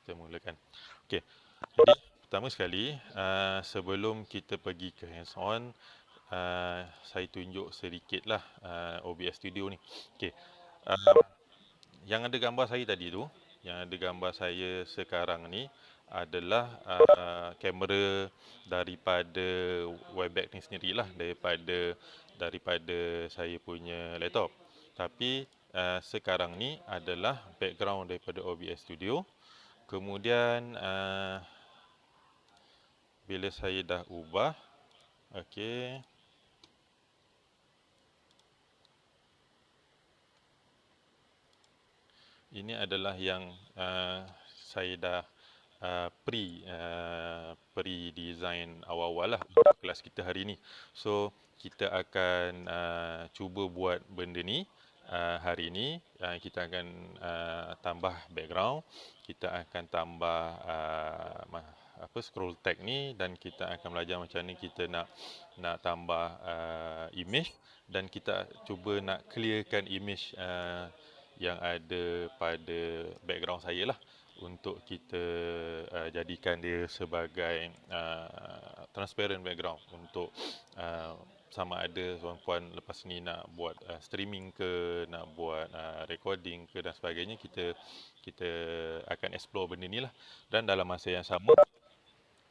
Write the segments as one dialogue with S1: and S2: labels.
S1: kita mulakan. Okey. Jadi pertama sekali, sebelum kita pergi ke hands on, saya tunjuk sedikitlah OBS Studio ni. Okey. Uh, yang ada gambar saya tadi tu, yang ada gambar saya sekarang ni adalah kamera daripada Webex ni sendirilah, daripada saya punya laptop. Tapi sekarang ni adalah background daripada OBS Studio. Kemudian bila saya dah ubah, okey, ini adalah yang saya dah pre-design awal-awal lah untuk kelas kita hari ni. So kita akan cuba buat benda ni hari ni. Kita akan tambah background, kita akan tambah scroll tag ni, dan kita akan belajar macam ni kita nak tambah image, dan kita cuba nak clearkan image yang ada pada background saya lah, untuk kita jadikan dia sebagai transparent background untuk sama ada tuan-puan lepas ni nak buat streaming ke, nak buat recording ke dan sebagainya, kita akan explore benda ni lah. Dan dalam masa yang sama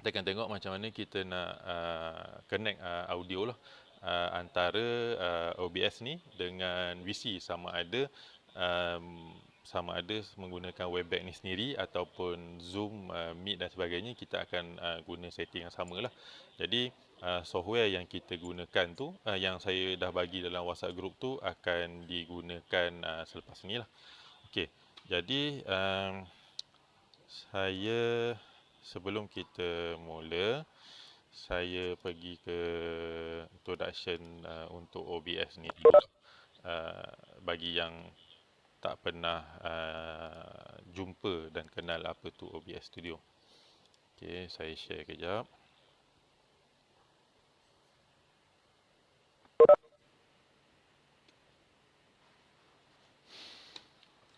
S1: kita akan tengok macam mana kita nak connect audio lah antara OBS ni dengan VC, sama ada menggunakan Webex ni sendiri ataupun Zoom, Meet dan sebagainya. Kita akan guna setting yang sama lah. Jadi software yang kita gunakan tu, yang saya dah bagi dalam WhatsApp group tu, akan digunakan selepas ni lah. Okey, jadi saya, sebelum kita mula, saya pergi ke introduction untuk OBS ni dulu. Bagi yang tak pernah jumpa dan kenal apa tu OBS Studio. Okey, saya share kejap.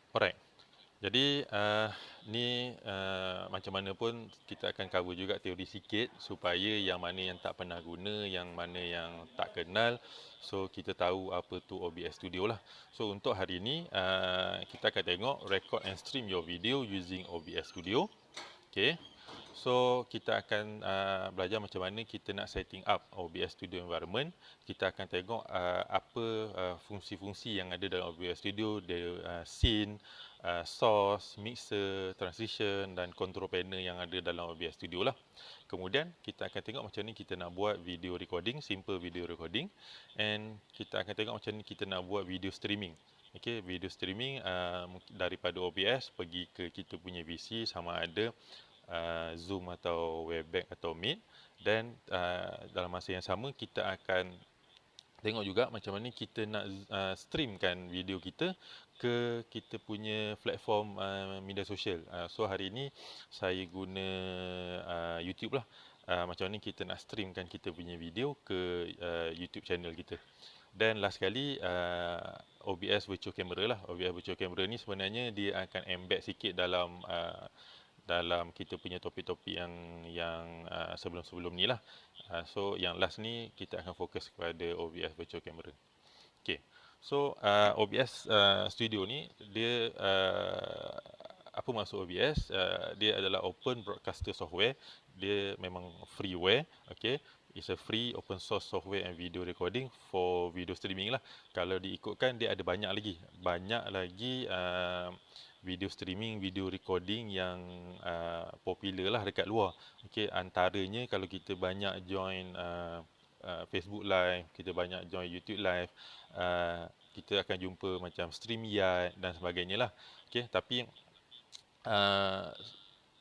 S1: Alright. Jadi ni macam mana pun kita akan cover juga teori sikit, supaya yang mana yang tak pernah guna, yang mana yang tak kenal, so kita tahu apa tu OBS Studio lah. So untuk hari ni kita akan tengok record and stream your video using OBS Studio. Okay. So kita akan belajar macam mana kita nak setting up OBS Studio environment. Kita akan tengok apa fungsi-fungsi yang ada dalam OBS Studio, dia scene, source, mixer, transition dan control panel yang ada dalam OBS Studio lah. Kemudian kita akan tengok macam ni kita nak buat video recording, simple video recording, and kita akan tengok macam ni kita nak buat video streaming. Okay, video streaming daripada OBS pergi ke kita punya VC, sama ada Zoom atau Webex atau Meet. Dan dalam masa yang sama kita akan tengok juga macam mana kita nak streamkan video kita ke kita punya platform media sosial. So hari ini saya guna YouTube lah. Macam mana kita nak streamkan kita punya video ke YouTube channel kita. Dan last sekali OBS Virtual Camera lah. OBS Virtual Camera ni sebenarnya dia akan embed sikit dalam kita punya topik-topik yang sebelum-sebelum ni lah. So yang last ni kita akan fokus kepada OBS Virtual Camera. Okay. So OBS Studio ni dia apa maksud OBS? Dia adalah Open Broadcaster Software. Dia memang freeware. Okay. It's a free open source software and video recording for video streaming lah. Kalau diikutkan dia ada banyak lagi video streaming, video recording yang popular lah dekat luar. Okay, antaranya kalau kita banyak join Facebook Live, kita banyak join YouTube Live, kita akan jumpa macam StreamYard dan sebagainya lah. Okay, tapi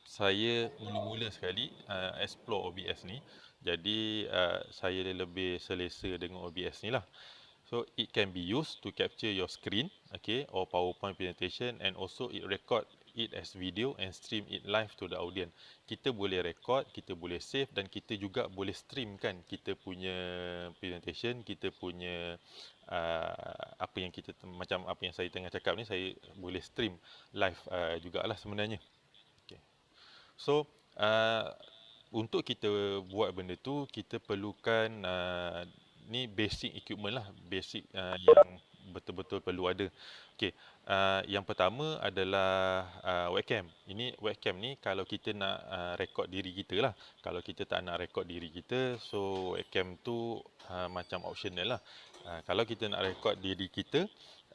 S1: saya mula-mula sekali explore OBS ni. Jadi saya lebih selesa dengan OBS ni lah. So it can be used to capture your screen, okay, or PowerPoint presentation, and also it record it as video and stream it live to the audience. Kita boleh record, kita boleh save, dan kita juga boleh stream kan kita punya presentation, kita punya apa yang kita macam apa yang saya tengah cakap ni, saya boleh stream live jugalah sebenarnya. Okay. So, untuk kita buat benda tu, kita perlukan ni basic equipment lah, basic yang betul-betul perlu ada. Okey, yang pertama adalah webcam. Ini webcam ni kalau kita nak rekod diri kita lah. Kalau kita tak nak rekod diri kita, so webcam tu macam optional lah. Kalau kita nak rekod diri kita,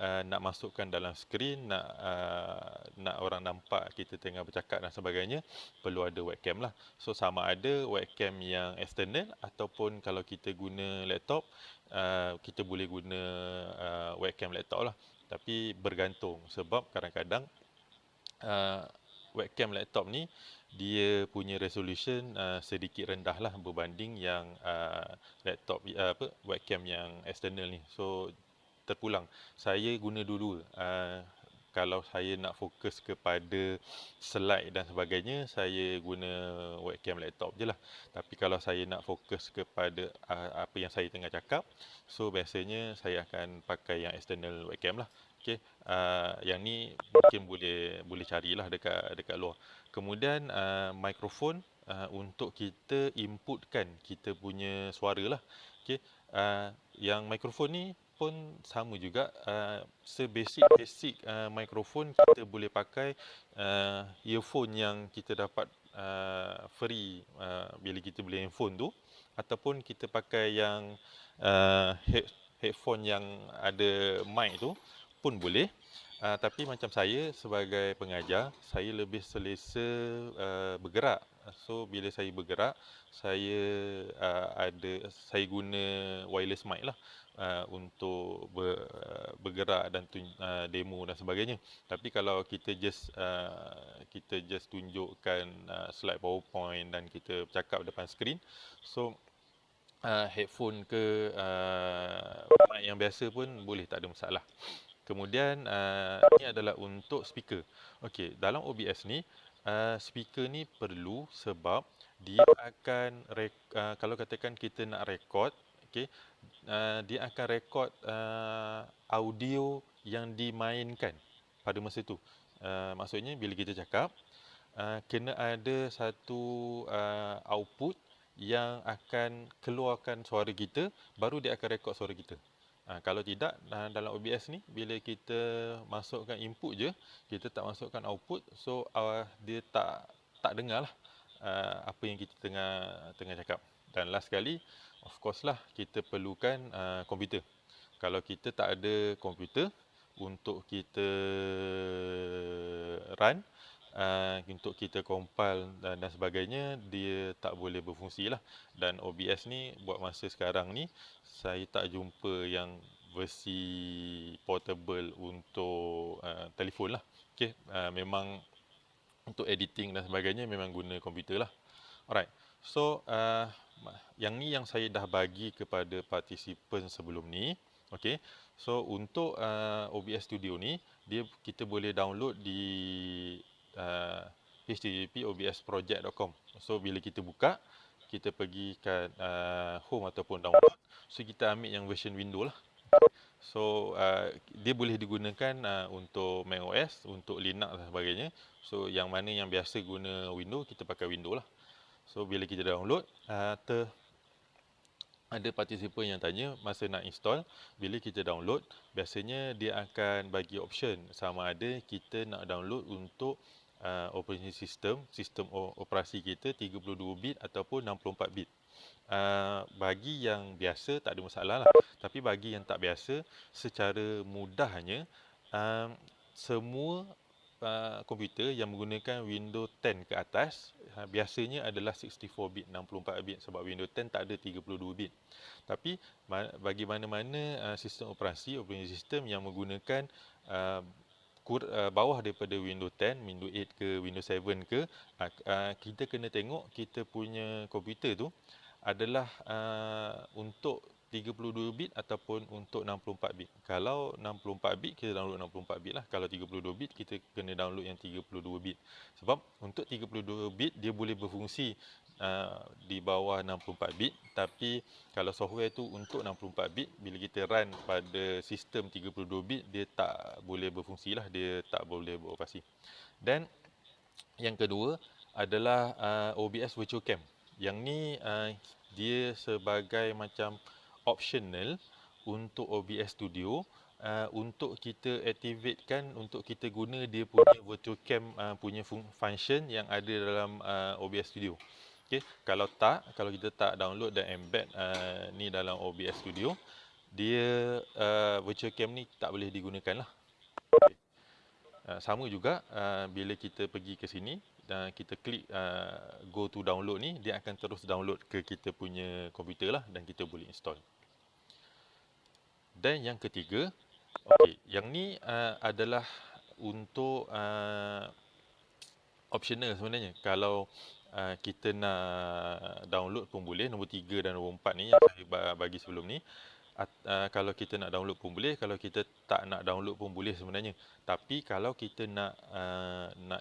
S1: nak masukkan dalam skrin, nak orang nampak kita tengah bercakap dan sebagainya, perlu ada webcam lah. So sama ada webcam yang external ataupun kalau kita guna laptop, kita boleh guna webcam laptop lah. Tapi bergantung sebab kadang-kadang uh, webcam laptop ni dia punya resolution sedikit rendah lah berbanding yang laptop webcam yang external ni. So terpulang. Saya guna dua-dua. Kalau saya nak fokus kepada slide dan sebagainya, saya guna webcam laptop je lah. Tapi kalau saya nak fokus kepada apa yang saya tengah cakap, so biasanya saya akan pakai yang external webcam lah. Okay. Yang ni mungkin boleh carilah dekat luar. Kemudian mikrofon untuk kita inputkan kita punya suara lah. Okay. Yang mikrofon ni pun sama juga, sebasic mikrofon kita boleh pakai earphone yang kita dapat free bila kita beli handphone tu, ataupun kita pakai yang headphone yang ada mic tu pun boleh. Tapi macam saya sebagai pengajar, saya lebih selesa bergerak. So bila saya bergerak, saya saya guna wireless mic lah untuk bergerak dan demo dan sebagainya. Tapi kalau kita just tunjukkan slide PowerPoint dan kita bercakap depan skrin, so headphone ke mic yang biasa pun boleh, tak ada masalah. Kemudian ini adalah untuk speaker. Okey, dalam OBS ni speaker ni perlu sebab dia akan kalau katakan kita nak rekod, okey, dia akan rekod audio yang dimainkan pada masa tu. Maksudnya bila kita cakap, kena ada satu output yang akan keluarkan suara kita, baru dia akan rekod suara kita. Kalau tidak, dalam OBS ni bila kita masukkan input je, kita tak masukkan output, so dia tak dengar lah apa yang kita tengah cakap. Dan last sekali, of course lah, kita perlukan komputer. Kalau kita tak ada komputer untuk kita run, untuk kita compile dan sebagainya, dia tak boleh berfungsi lah. Dan OBS ni buat masa sekarang ni, saya tak jumpa yang versi portable untuk telefon lah. Okay, memang untuk editing dan sebagainya memang guna komputer lah. Alright, so yang ni yang saya dah bagi kepada partisipan sebelum ni. Okay, so untuk OBS Studio ni, kita boleh download di http://obsproject.com. So bila kita buka, kita pergi kat home ataupun download, so kita ambil yang version Windows lah. So dia boleh digunakan untuk macOS, untuk Linux dan sebagainya. So yang mana yang biasa guna Windows, kita pakai Windows lah. So bila kita download, ada partisipan yang tanya masa nak install. Bila kita download, biasanya dia akan bagi option sama ada kita nak download untuk operating system, sistem operasi kita 32 bit ataupun 64 bit. Bagi yang biasa tak ada masalah lah. Tapi bagi yang tak biasa, secara mudahnya semua komputer yang menggunakan Windows 10 ke atas biasanya adalah 64 bit, 64 bit, sebab Windows 10 tak ada 32 bit. Tapi bagi mana-mana sistem operasi, operating system yang menggunakan bawah daripada Windows 10, Windows 8 ke Windows 7 ke, kita kena tengok kita punya komputer tu adalah untuk 32 bit ataupun untuk 64 bit. Kalau 64 bit, kita download 64 bit lah. Kalau 32 bit, kita kena download yang 32 bit. Sebab untuk 32 bit, dia boleh berfungsi di bawah 64 bit. Tapi kalau software tu untuk 64 bit, bila kita run pada sistem 32 bit, dia tak boleh berfungsi lah. Dia tak boleh beroperasi. Dan yang kedua, adalah OBS Virtual Cam. Yang ni dia sebagai macam optional untuk OBS Studio, untuk kita activatekan, untuk kita guna dia punya Virtual Cam punya function yang ada dalam OBS Studio. Okey, kalau kita tak download dan embed ni dalam OBS Studio, dia Virtual Cam ni tak boleh digunakan lah. Okay. Sama juga bila kita pergi ke sini dan kita klik go to download ni, dia akan terus download ke kita punya komputer lah dan kita boleh install. Dan yang ketiga, okey, yang ni adalah untuk optional sebenarnya. Kalau kita nak download pun boleh. Nombor 3 dan nombor 4 ni yang saya bagi sebelum ni. Kalau kita nak download pun boleh, kalau kita tak nak download pun boleh sebenarnya. Tapi kalau kita nak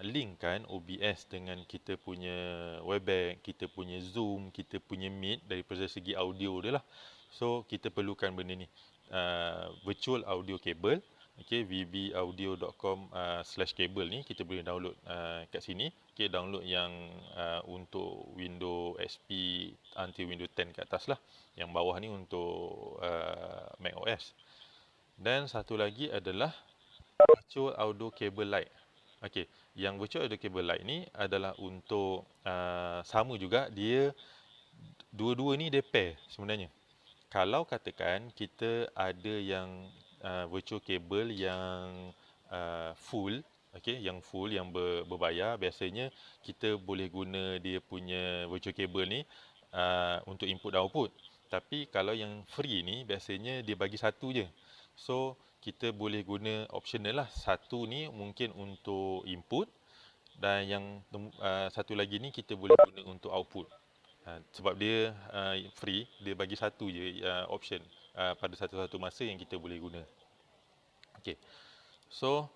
S1: linkkan OBS dengan kita punya Webex, kita punya Zoom, kita punya Meet daripada segi audio dia lah. So kita perlukan benda ni, virtual audio cable. Okay, vbaudio.com/cable ni kita boleh download kat sini. Okay, download yang untuk Windows XP until Windows 10 ke atas lah. Yang bawah ni untuk Mac OS. Dan satu lagi adalah Virtual Audio Cable Lite. Okey, yang Virtual Audio Cable Lite ni adalah untuk sama juga, dia dua-dua ni dia pair sebenarnya. Kalau katakan kita ada yang virtual cable yang full, okey, yang full, yang berbayar, biasanya kita boleh guna dia punya virtual cable ni untuk input dan output. Tapi kalau yang free ni biasanya dia bagi satu je. So kita boleh guna optional lah. Satu ni mungkin untuk input dan yang satu lagi ni kita boleh guna untuk output. Sebab dia free, dia bagi satu je option pada satu-satu masa yang kita boleh guna. Okey. So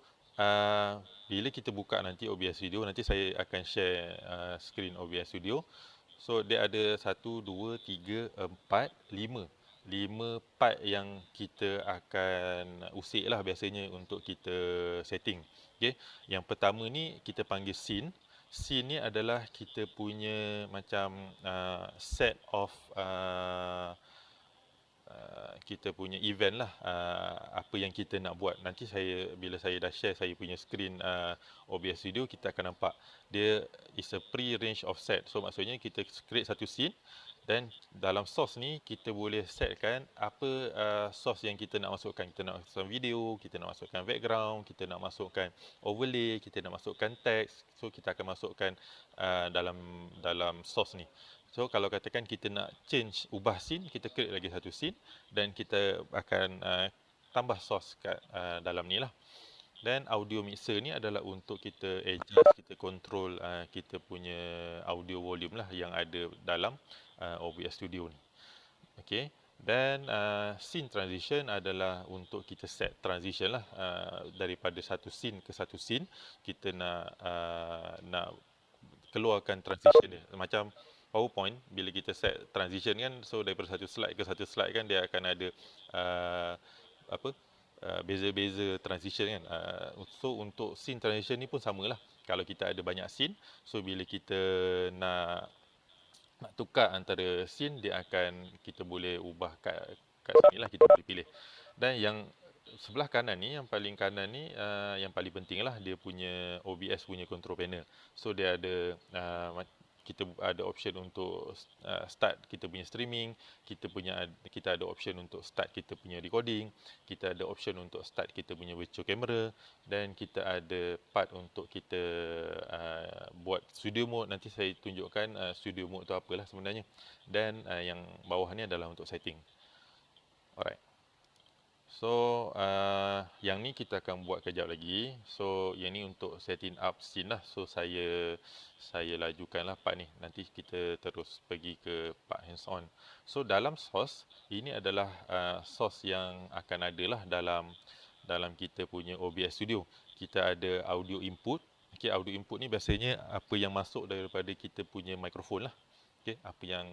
S1: bila kita buka nanti OBS Studio, nanti saya akan share screen OBS Studio. So dia ada 1, 2, 3, 4, 5. 5 part yang kita akan usik lah biasanya untuk kita setting. Okay. Yang pertama ni kita panggil scene. Scene ni adalah kita punya macam set of kita punya event lah, apa yang kita nak buat. Nanti bila saya dah share saya punya screen OBS Studio, kita akan nampak dia is a pre-range of set. So maksudnya kita create satu scene dan dalam source ni kita boleh setkan apa source yang kita nak masukkan. Kita nak masukkan video, kita nak masukkan background, kita nak masukkan overlay, kita nak masukkan teks. So kita akan masukkan dalam source ni. So kalau katakan kita nak ubah scene, kita create lagi satu scene dan kita akan tambah source kat dalam ni lah. Dan audio mixer ni adalah untuk kita adjust, kita control kita punya audio volume lah yang ada dalam OBS Studio ni. Okay. Dan scene transition adalah untuk kita set transition lah, daripada satu scene ke satu scene. Kita nak keluarkan transition dia. Macam PowerPoint, bila kita set transition kan, so daripada satu slide ke satu slide kan, dia akan ada beza-beza transition kan. So untuk scene transition ni pun samalah. Kalau kita ada banyak scene, so bila kita nak tukar antara scene, kita boleh ubah kat sini lah, kita boleh pilih. Dan yang sebelah kanan ni, yang paling kanan ni, yang paling penting lah, dia punya OBS punya control panel. So dia ada kita ada option untuk start kita punya streaming, kita ada option untuk start kita punya recording, kita ada option untuk start kita punya virtual camera, dan kita ada part untuk kita buat studio mode. Nanti saya tunjukkan studio mode tu apalah sebenarnya. Dan yang bawah ni adalah untuk setting. Alright. So yang ni kita akan buat kejap lagi. So yang ni untuk setting up scene lah. So saya lajukanlah part ni. Nanti kita terus pergi ke part hands on. So dalam source, ini adalah source yang akan ada lah dalam kita punya OBS Studio. Kita ada audio input. Okay, audio input ni biasanya apa yang masuk daripada kita punya mikrofon lah. Okay, apa yang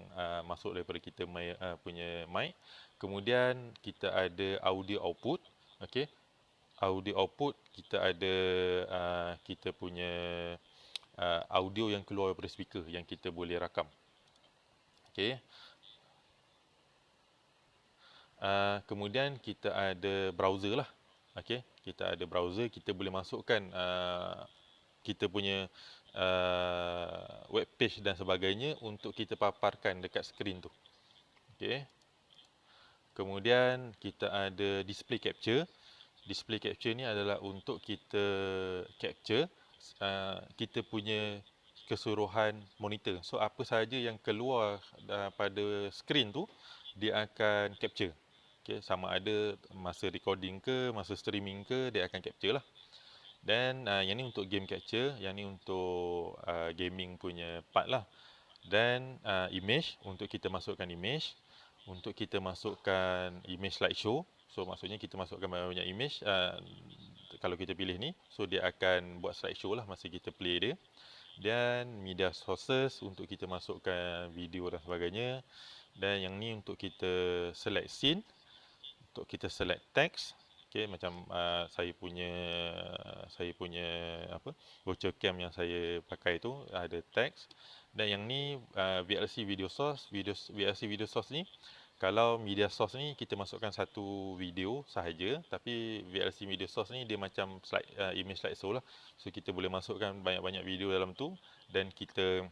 S1: masuk daripada kita punya mic. Kemudian kita ada audio output. Okay, audio output kita ada kita punya audio yang keluar daripada speaker yang kita boleh rakam. Okey. Kemudian kita ada browser lah. Okey, kita ada browser, kita boleh masukkan kita punya web page dan sebagainya untuk kita paparkan dekat skrin tu. Okey. Kemudian kita ada display capture. Display capture ni adalah untuk kita capture kita punya keseluruhan monitor. So apa sahaja yang keluar pada skrin tu dia akan capture. Okay, sama ada masa recording ke, masa streaming ke, dia akan capture lah. Dan yang ni untuk game capture, yang ni untuk gaming punya part lah. Dan image, untuk kita masukkan image, untuk kita masukkan image slideshow. So maksudnya kita masukkan banyak image, kalau kita pilih ni, so dia akan buat slideshow lah masa kita play dia. Dan media sources untuk kita masukkan video dan sebagainya. Dan yang ni untuk kita select scene, untuk kita select text. Okay, macam saya punya apa virtual cam yang saya pakai tu ada text. Dan yang ni VLC video source. VLC video source ni, kalau media source ni kita masukkan satu video sahaja, tapi VLC video source ni dia macam slide image slideshow lah. So kita boleh masukkan banyak-banyak video dalam tu dan kita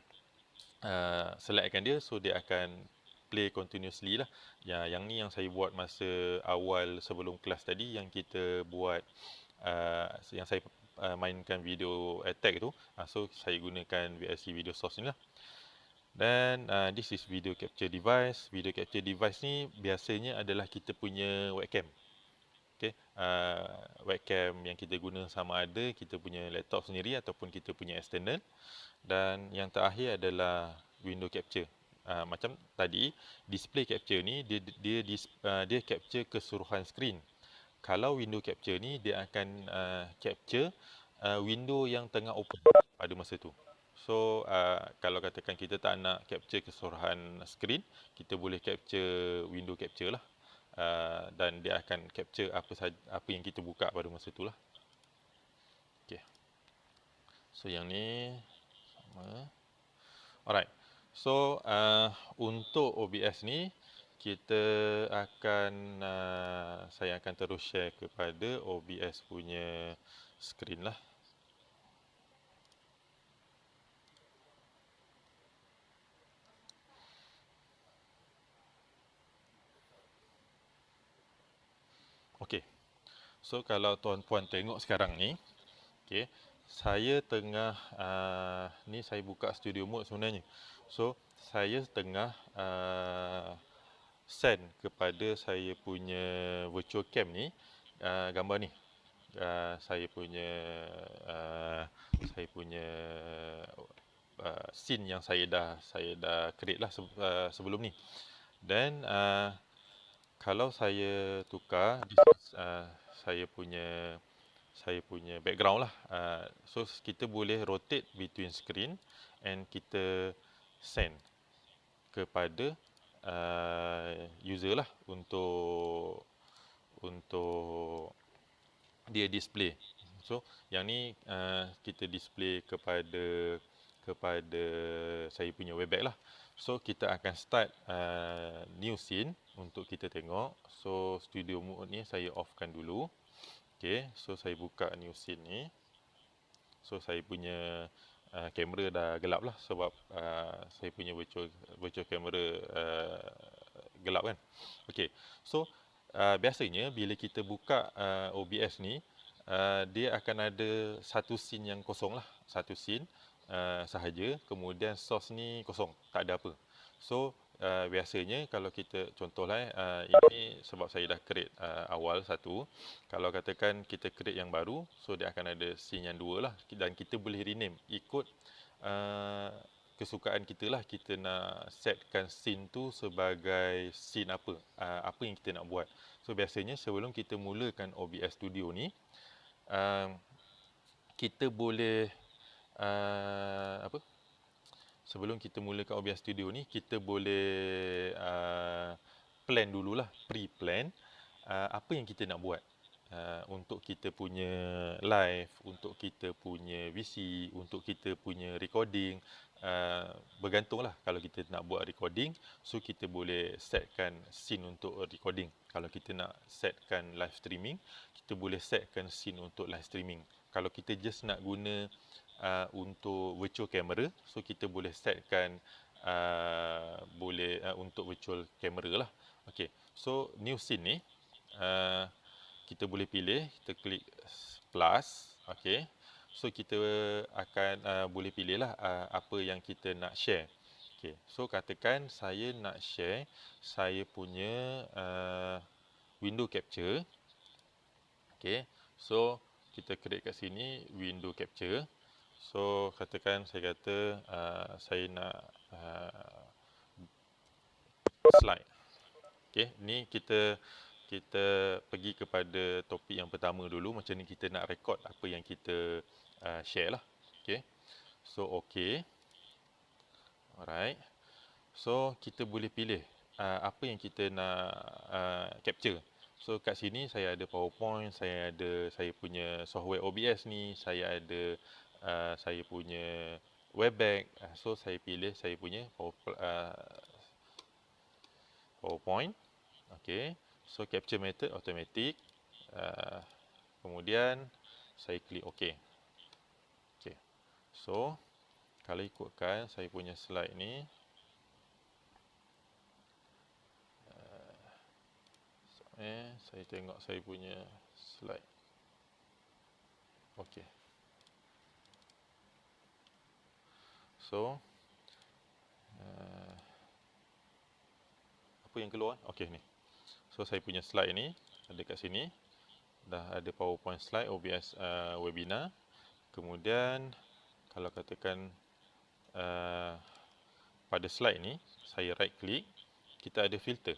S1: selectkan dia, so dia akan play continuously lah. Yang ni yang saya buat masa awal sebelum kelas tadi, yang kita buat yang saya mainkan video attack tu. So saya gunakan VLC video source ni lah. Dan this is video capture device. Video capture device ni biasanya adalah kita punya webcam. Okay, webcam yang kita guna sama ada kita punya laptop sendiri ataupun kita punya external. Dan yang terakhir adalah window capture. Macam tadi, display capture ni dia capture keseluruhan skrin. Kalau window capture ni dia akan capture window yang tengah open pada masa tu. So kalau katakan kita tak nak capture keseluruhan skrin, kita boleh capture window capture lah. Dan dia akan capture apa yang kita buka pada masa tu lah. Okay. So yang ni alright. So untuk OBS ni kita akan saya akan terus share kepada OBS punya skrin lah. Okey. So kalau tuan-puan tengok sekarang ni, okey, saya tengah ni saya buka studio mode sebenarnya. So saya tengah send kepada saya punya virtual cam ni gambar ni. Saya punya scene yang saya dah create lah sebelum ni. Dan kalau saya tukar saya punya background lah. So kita boleh rotate between screen and kita send kepada user lah untuk dia display. So yang ni kita display kepada saya punya webback lah. So kita akan start new scene untuk kita tengok. So studio mode ni saya offkan dulu. Okay, so saya buka new scene ni. So saya punya kamera dah gelap lah sebab saya punya virtual camera gelap kan. Okay, so biasanya bila kita buka OBS ni, dia akan ada satu scene yang kosong lah. Satu scene sahaja, kemudian source ni kosong, tak ada apa. So biasanya kalau kita contohlah ini sebab saya dah create awal satu. Kalau katakan kita create yang baru, so dia akan ada scene yang dua lah. Dan kita boleh rename ikut kesukaan kita lah. Kita nak setkan scene tu sebagai scene apa, apa yang kita nak buat. So biasanya sebelum kita mulakan OBS Studio ni, kita boleh sebelum kita mulakan OBS Studio ni, kita boleh plan dululah, pre-plan apa yang kita nak buat. untuk kita punya live, untuk kita punya VC, untuk kita punya recording, bergantunglah. Kalau kita nak buat recording, so kita boleh setkan scene untuk recording. Kalau kita nak setkan live streaming, kita boleh setkan scene untuk live streaming. Kalau kita just nak guna untuk virtual camera, so kita boleh setkan untuk virtual camera lah. Okay, so new scene ni, kita boleh pilih, kita klik plus, okey. So kita akan boleh pilih lah apa yang kita nak share. Okey, so katakan saya nak share saya punya window capture. Okey, so kita create kat sini window capture. So katakan saya kata saya nak slide. Okey, ni kita pergi kepada topik yang pertama dulu. Macam ni kita nak record apa yang kita share lah. Okey. So okey. Alright. So kita boleh pilih apa yang kita nak capture. So kat sini saya ada PowerPoint, saya punya software OBS ni, saya ada saya punya Webex. So saya pilih saya punya PowerPoint. Okey. So capture method automatic. Kemudian saya klik OK. Okey. So kalau ikutkan saya punya slide ni, saya tengok saya punya slide. Okey. So apa yang keluar? Okey ni. So saya punya slide ni ada kat sini. Dah ada PowerPoint slide OBS webinar. Kemudian kalau katakan pada slide ni saya right click, kita ada filter.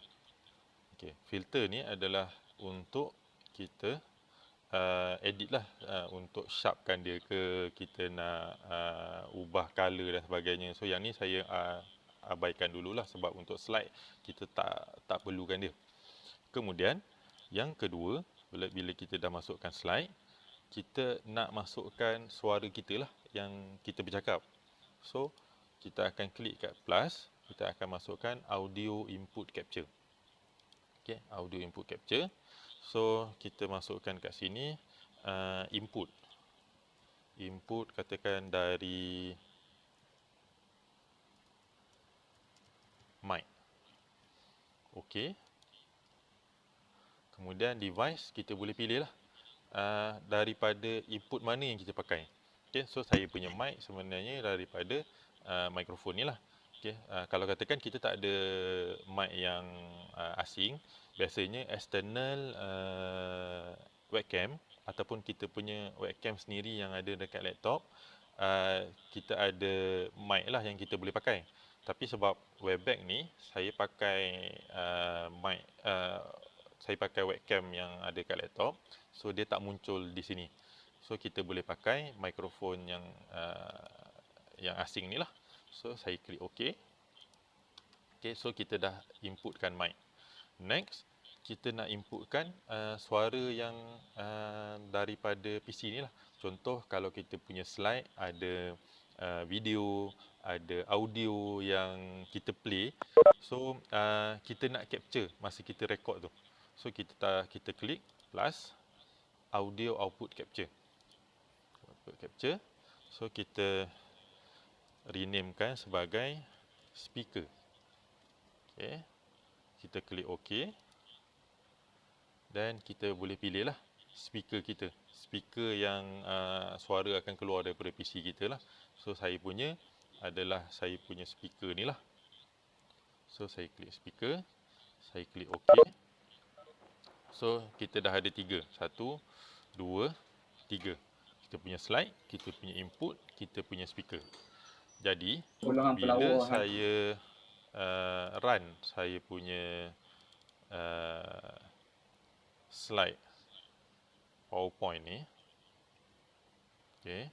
S1: Okey, filter ni adalah untuk kita edit lah, untuk sharpkan dia ke, kita nak ubah color dan sebagainya. So yang ni saya abaikan dululah sebab untuk slide kita tak perlukan dia. Kemudian yang kedua, bila kita dah masukkan slide, kita nak masukkan suara kita lah yang kita bercakap. So kita akan klik kat plus, kita akan masukkan audio input capture. Okay, audio input capture. So kita masukkan kat sini input katakan dari mic. Okey. Kemudian device kita boleh pilih lah daripada input mana yang kita pakai. Okey, so saya punya mic sebenarnya daripada mikrofon ni lah. Okey, kalau katakan kita tak ada mic yang asing, biasanya external webcam ataupun kita punya webcam sendiri yang ada dekat laptop, kita ada mic lah yang kita boleh pakai. Tapi sebab Webex ni saya pakai mic, saya pakai webcam yang ada kat laptop, so dia tak muncul di sini. So kita boleh pakai mikrofon yang asing ni lah. So saya klik OK. Okay, so kita dah inputkan mic. Next, kita nak inputkan suara yang daripada PC ni lah. Contoh kalau kita punya slide ada video, ada audio yang kita play. So kita nak capture masa kita record tu. So kita klik plus audio output capture. Output capture. So kita renamekan sebagai speaker. Okay. Kita klik OK. Dan kita boleh pilih lah speaker kita. Speaker yang suara akan keluar daripada PC kita lah. So saya punya adalah saya punya speaker ni lah. So saya klik speaker. Saya klik OK. So kita dah ada 3. 1, 2, 3. Kita punya slide, kita punya input, kita punya speaker. Jadi bila saya run saya punya slide PowerPoint ni, okey,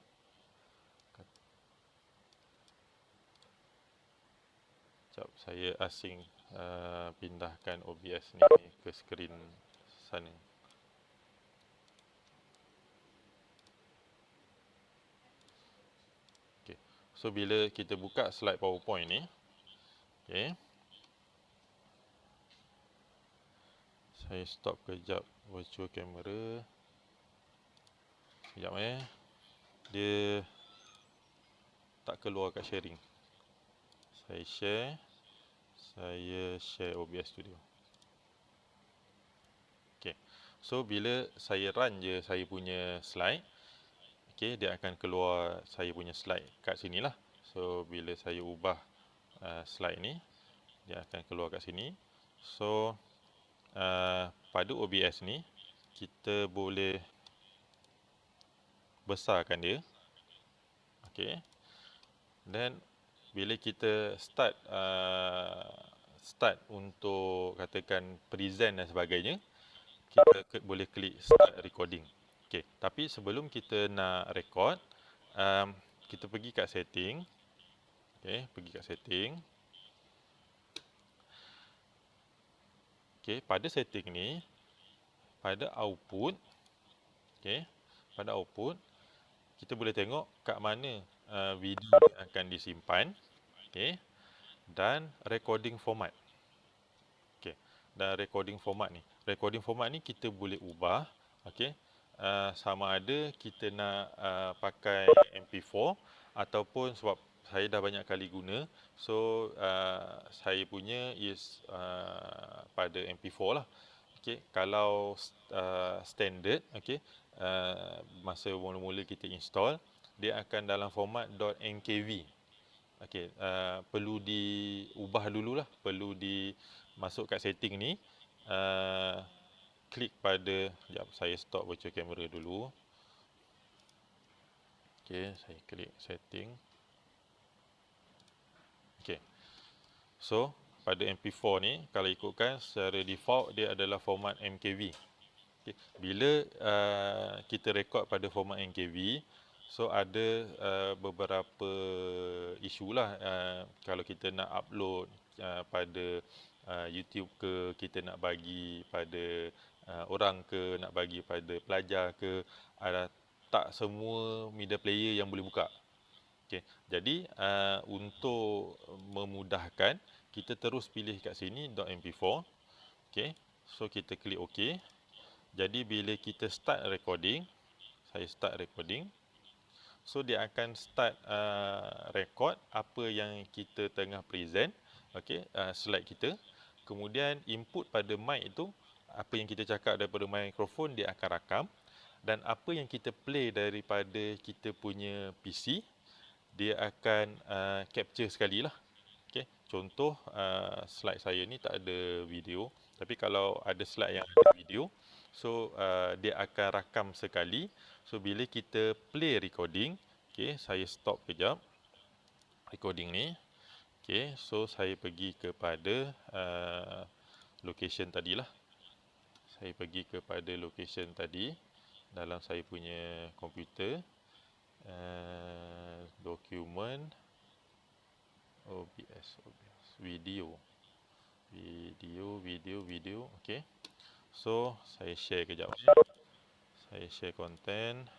S1: sekejap saya asing pindahkan OBS ni ke skrin sana. So bila kita buka slide PowerPoint ni, okey. Saya stop kejap virtual camera. Sekejap dia tak keluar kat sharing. Saya share OBS Studio. Okey. So bila saya run je saya punya slide, okey, dia akan keluar saya punya slide kat sini lah. So bila saya ubah slide ni, dia akan keluar kat sini. So pada OBS ni kita boleh besarkan dia. Okey. Dan bila kita start untuk katakan present dan sebagainya, kita boleh klik start recording. Okey, tapi sebelum kita nak record, kita pergi kat setting. Okey, pergi kat setting. Okey, pada setting ni, pada output, okey, pada output kita boleh tengok kat mana video akan disimpan, okey, dan recording format. Okey, dan recording format ni kita boleh ubah, okey. Sama ada kita nak pakai MP4 ataupun sebab saya dah banyak kali guna, so saya punya is pada MP4 lah. Okey, kalau standard, okey, masa mula-mula kita install, dia akan dalam format .nkv. Okey, perlu diubah dululah, perlu masuk kat setting ni, klik pada, sekejap saya stop virtual camera dulu. Okey, saya klik setting. Okey. So, pada MP4 ni kalau ikutkan secara default dia adalah format MKV. Okay. Bila kita rekod pada format MKV, so ada beberapa isu lah. Kalau kita nak upload pada YouTube ke, kita nak bagi pada orang ke, nak bagi pada pelajar ke, tak semua media player yang boleh buka. Okay. Jadi untuk memudahkan, kita terus pilih kat sini .mp4. Okay. So kita klik OK. Jadi bila kita start recording, saya start recording, so dia akan start record apa yang kita tengah present, okey, slide kita. Kemudian input pada mic itu, apa yang kita cakap daripada mikrofon dia akan rakam, dan apa yang kita play daripada kita punya PC, dia akan capture sekali lah. Okay. Contoh slide saya ni tak ada video, tapi kalau ada slide yang ada video, so dia akan rakam sekali. So bila kita play recording, okay, saya stop kejap recording ni. Okay, so saya pergi kepada location tadilah. Saya pergi kepada location tadi dalam saya punya komputer. Dokumen OBS video. Okey. So saya share kejap. Saya share content.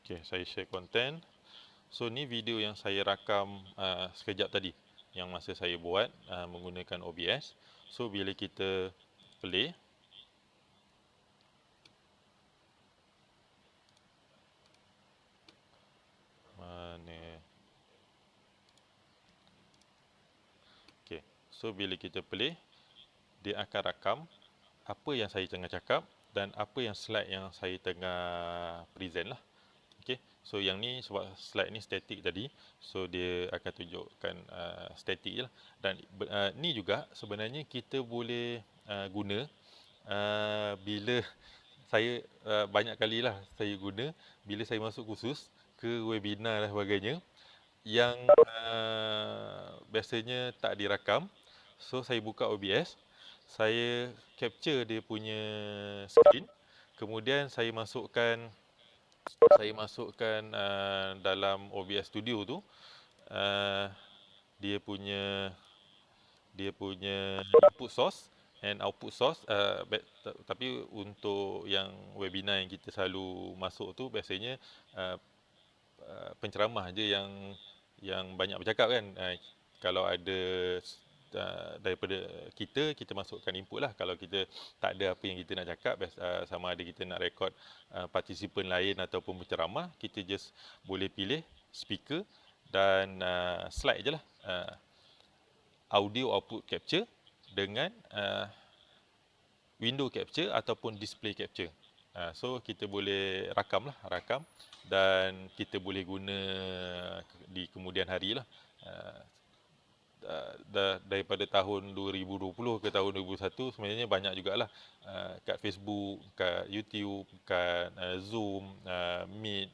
S1: Okey, saya share content. So ni video yang saya rakam sekejap tadi, yang masa saya buat menggunakan OBS. So bila kita play, mana? Okey. So bila kita play, dia akan rakam apa yang saya tengah cakap dan apa yang slide yang saya tengah present lah. Okay. So yang ni sebab slide ni static tadi, so dia akan tunjukkan static je lah. Dan ni juga sebenarnya kita boleh guna bila saya banyak kali lah saya guna bila saya masuk kursus ke webinar dan sebagainya yang biasanya tak dirakam. So saya buka OBS, saya capture dia punya screen, kemudian saya masukkan saya masukkan dalam OBS Studio tu, uh, dia punya input source and output source, tapi untuk yang webinar yang kita selalu masuk tu biasanya uh, penceramah je yang banyak bercakap kan. Kalau ada daripada kita masukkan input lah. Kalau kita tak ada apa yang kita nak cakap, sama ada kita nak rekod partisipan lain ataupun berceramah, kita just boleh pilih speaker dan slide je lah. Audio output capture dengan window capture ataupun display capture. So kita boleh rakam dan kita boleh guna di kemudian hari lah. Daripada tahun 2020 ke tahun 2021 sebenarnya banyak jugalah kat Facebook, kat YouTube, kat Zoom, Meet,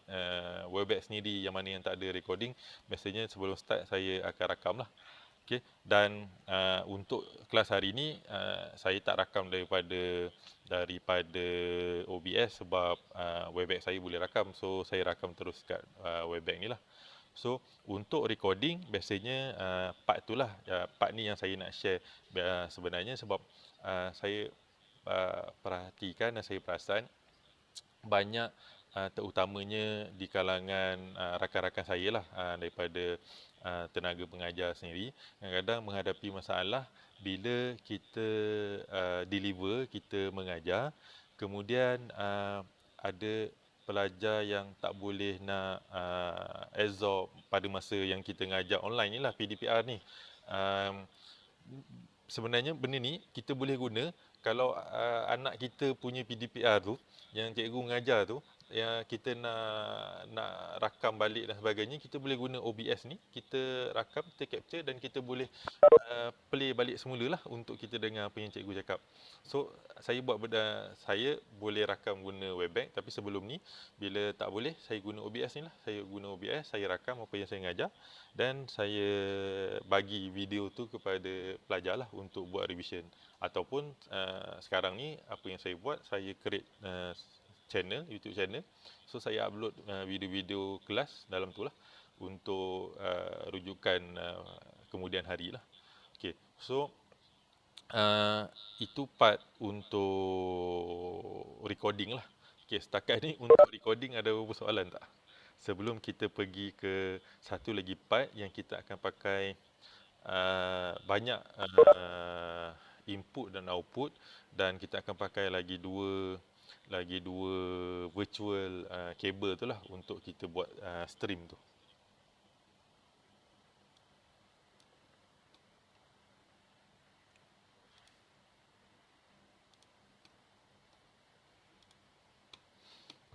S1: Webex sendiri yang mana yang tak ada recording, biasanya sebelum start saya akan rakam lah. Okay. Dan untuk kelas hari ini saya tak rakam daripada OBS sebab Webex saya boleh rakam, so saya rakam terus kat Webex ni lah. So untuk recording biasanya part tu lah, part ni yang saya nak share sebenarnya sebab saya perhatikan dan saya perasan banyak terutamanya di kalangan rakan-rakan saya lah, daripada tenaga pengajar sendiri, kadang-kadang menghadapi masalah bila kita deliver, kita mengajar, kemudian ada pelajar yang tak boleh nak absorb pada masa yang kita ngajar online ni lah, PDPR ni. Sebenarnya benda ni kita boleh guna kalau anak kita punya PDPR tu, yang cikgu mengajar tu, yang kita nak rakam balik dan sebagainya, kita boleh guna OBS ni, kita rakam, kita capture dan kita boleh play balik semula lah untuk kita dengar apa yang cikgu cakap. So saya boleh rakam guna Webex, tapi sebelum ni bila tak boleh, saya guna OBS ni lah. Saya guna OBS, saya rakam apa yang saya ngajar dan saya bagi video tu kepada pelajar lah untuk buat revision. Ataupun sekarang ni apa yang saya buat, saya create YouTube channel. So saya upload video-video kelas dalam tu lah untuk rujukan kemudian hari lah. Okay, so itu part untuk recording lah. Okay, setakat ni untuk recording ada beberapa soalan tak? Sebelum kita pergi ke satu lagi part yang kita akan pakai banyak input dan output, dan kita akan pakai lagi dua virtual kabel tu lah untuk kita buat stream tu.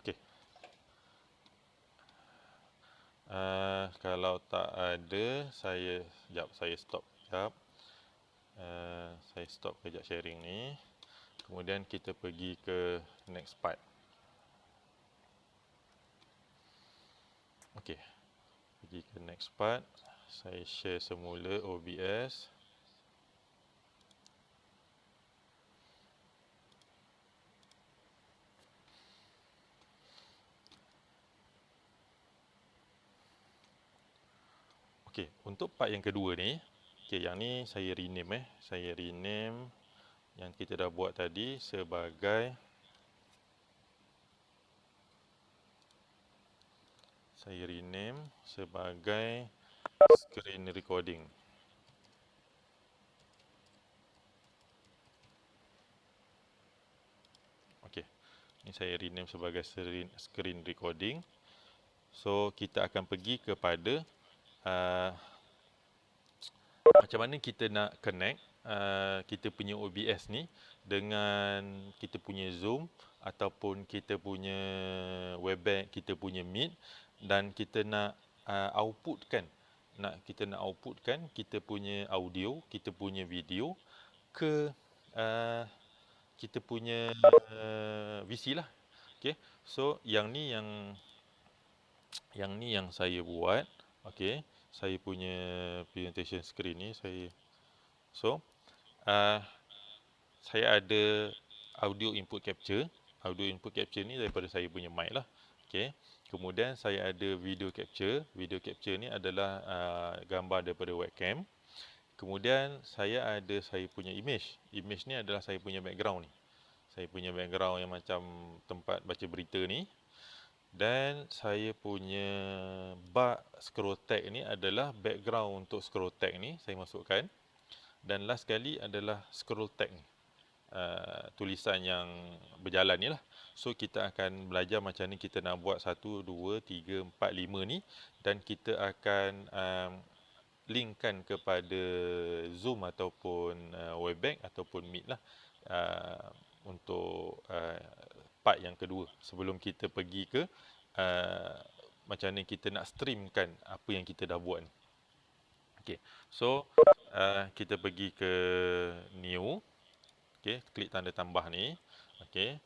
S1: Okey. Kalau tak ada, saya stop sekejap. Saya stop kejap sharing ni. Kemudian kita pergi ke next part. Okey. Pergi ke next part. Saya share semula OBS. Okey, untuk part yang kedua ni, okey, yang ni saya rename Saya rename yang kita dah buat tadi sebagai screen recording. Okey. Ini saya rename sebagai screen recording. So kita akan pergi kepada macam mana kita nak connect kita punya OBS ni dengan kita punya Zoom ataupun kita punya Webex, kita punya Meet, dan kita nak outputkan kita punya audio, kita punya video ke kita punya VC lah. Okay. So yang ni yang saya buat. Okay. Saya punya presentation screen ni so saya ada audio input capture. Audio input capture ni daripada saya punya mic lah. Okey. Kemudian saya ada video capture. Video capture ni adalah gambar daripada webcam. Kemudian saya punya image. Image ni adalah saya punya background ni. Saya punya background yang macam tempat baca berita ni. Dan saya punya bar scroll tag ni adalah background untuk scroll tag ni saya masukkan. Dan last sekali adalah scroll tag ni. Tulisan yang berjalan ni lah. So kita akan belajar macam ni kita nak buat 1, 2, 3, 4, 5 ni. Dan kita akan linkkan kepada Zoom ataupun Webex ataupun Meet lah. Untuk part yang kedua. Sebelum kita pergi ke macam ni kita nak streamkan apa yang kita dah buat ni. Okay. So kita pergi ke new. Okay, klik tanda tambah ni. Okay.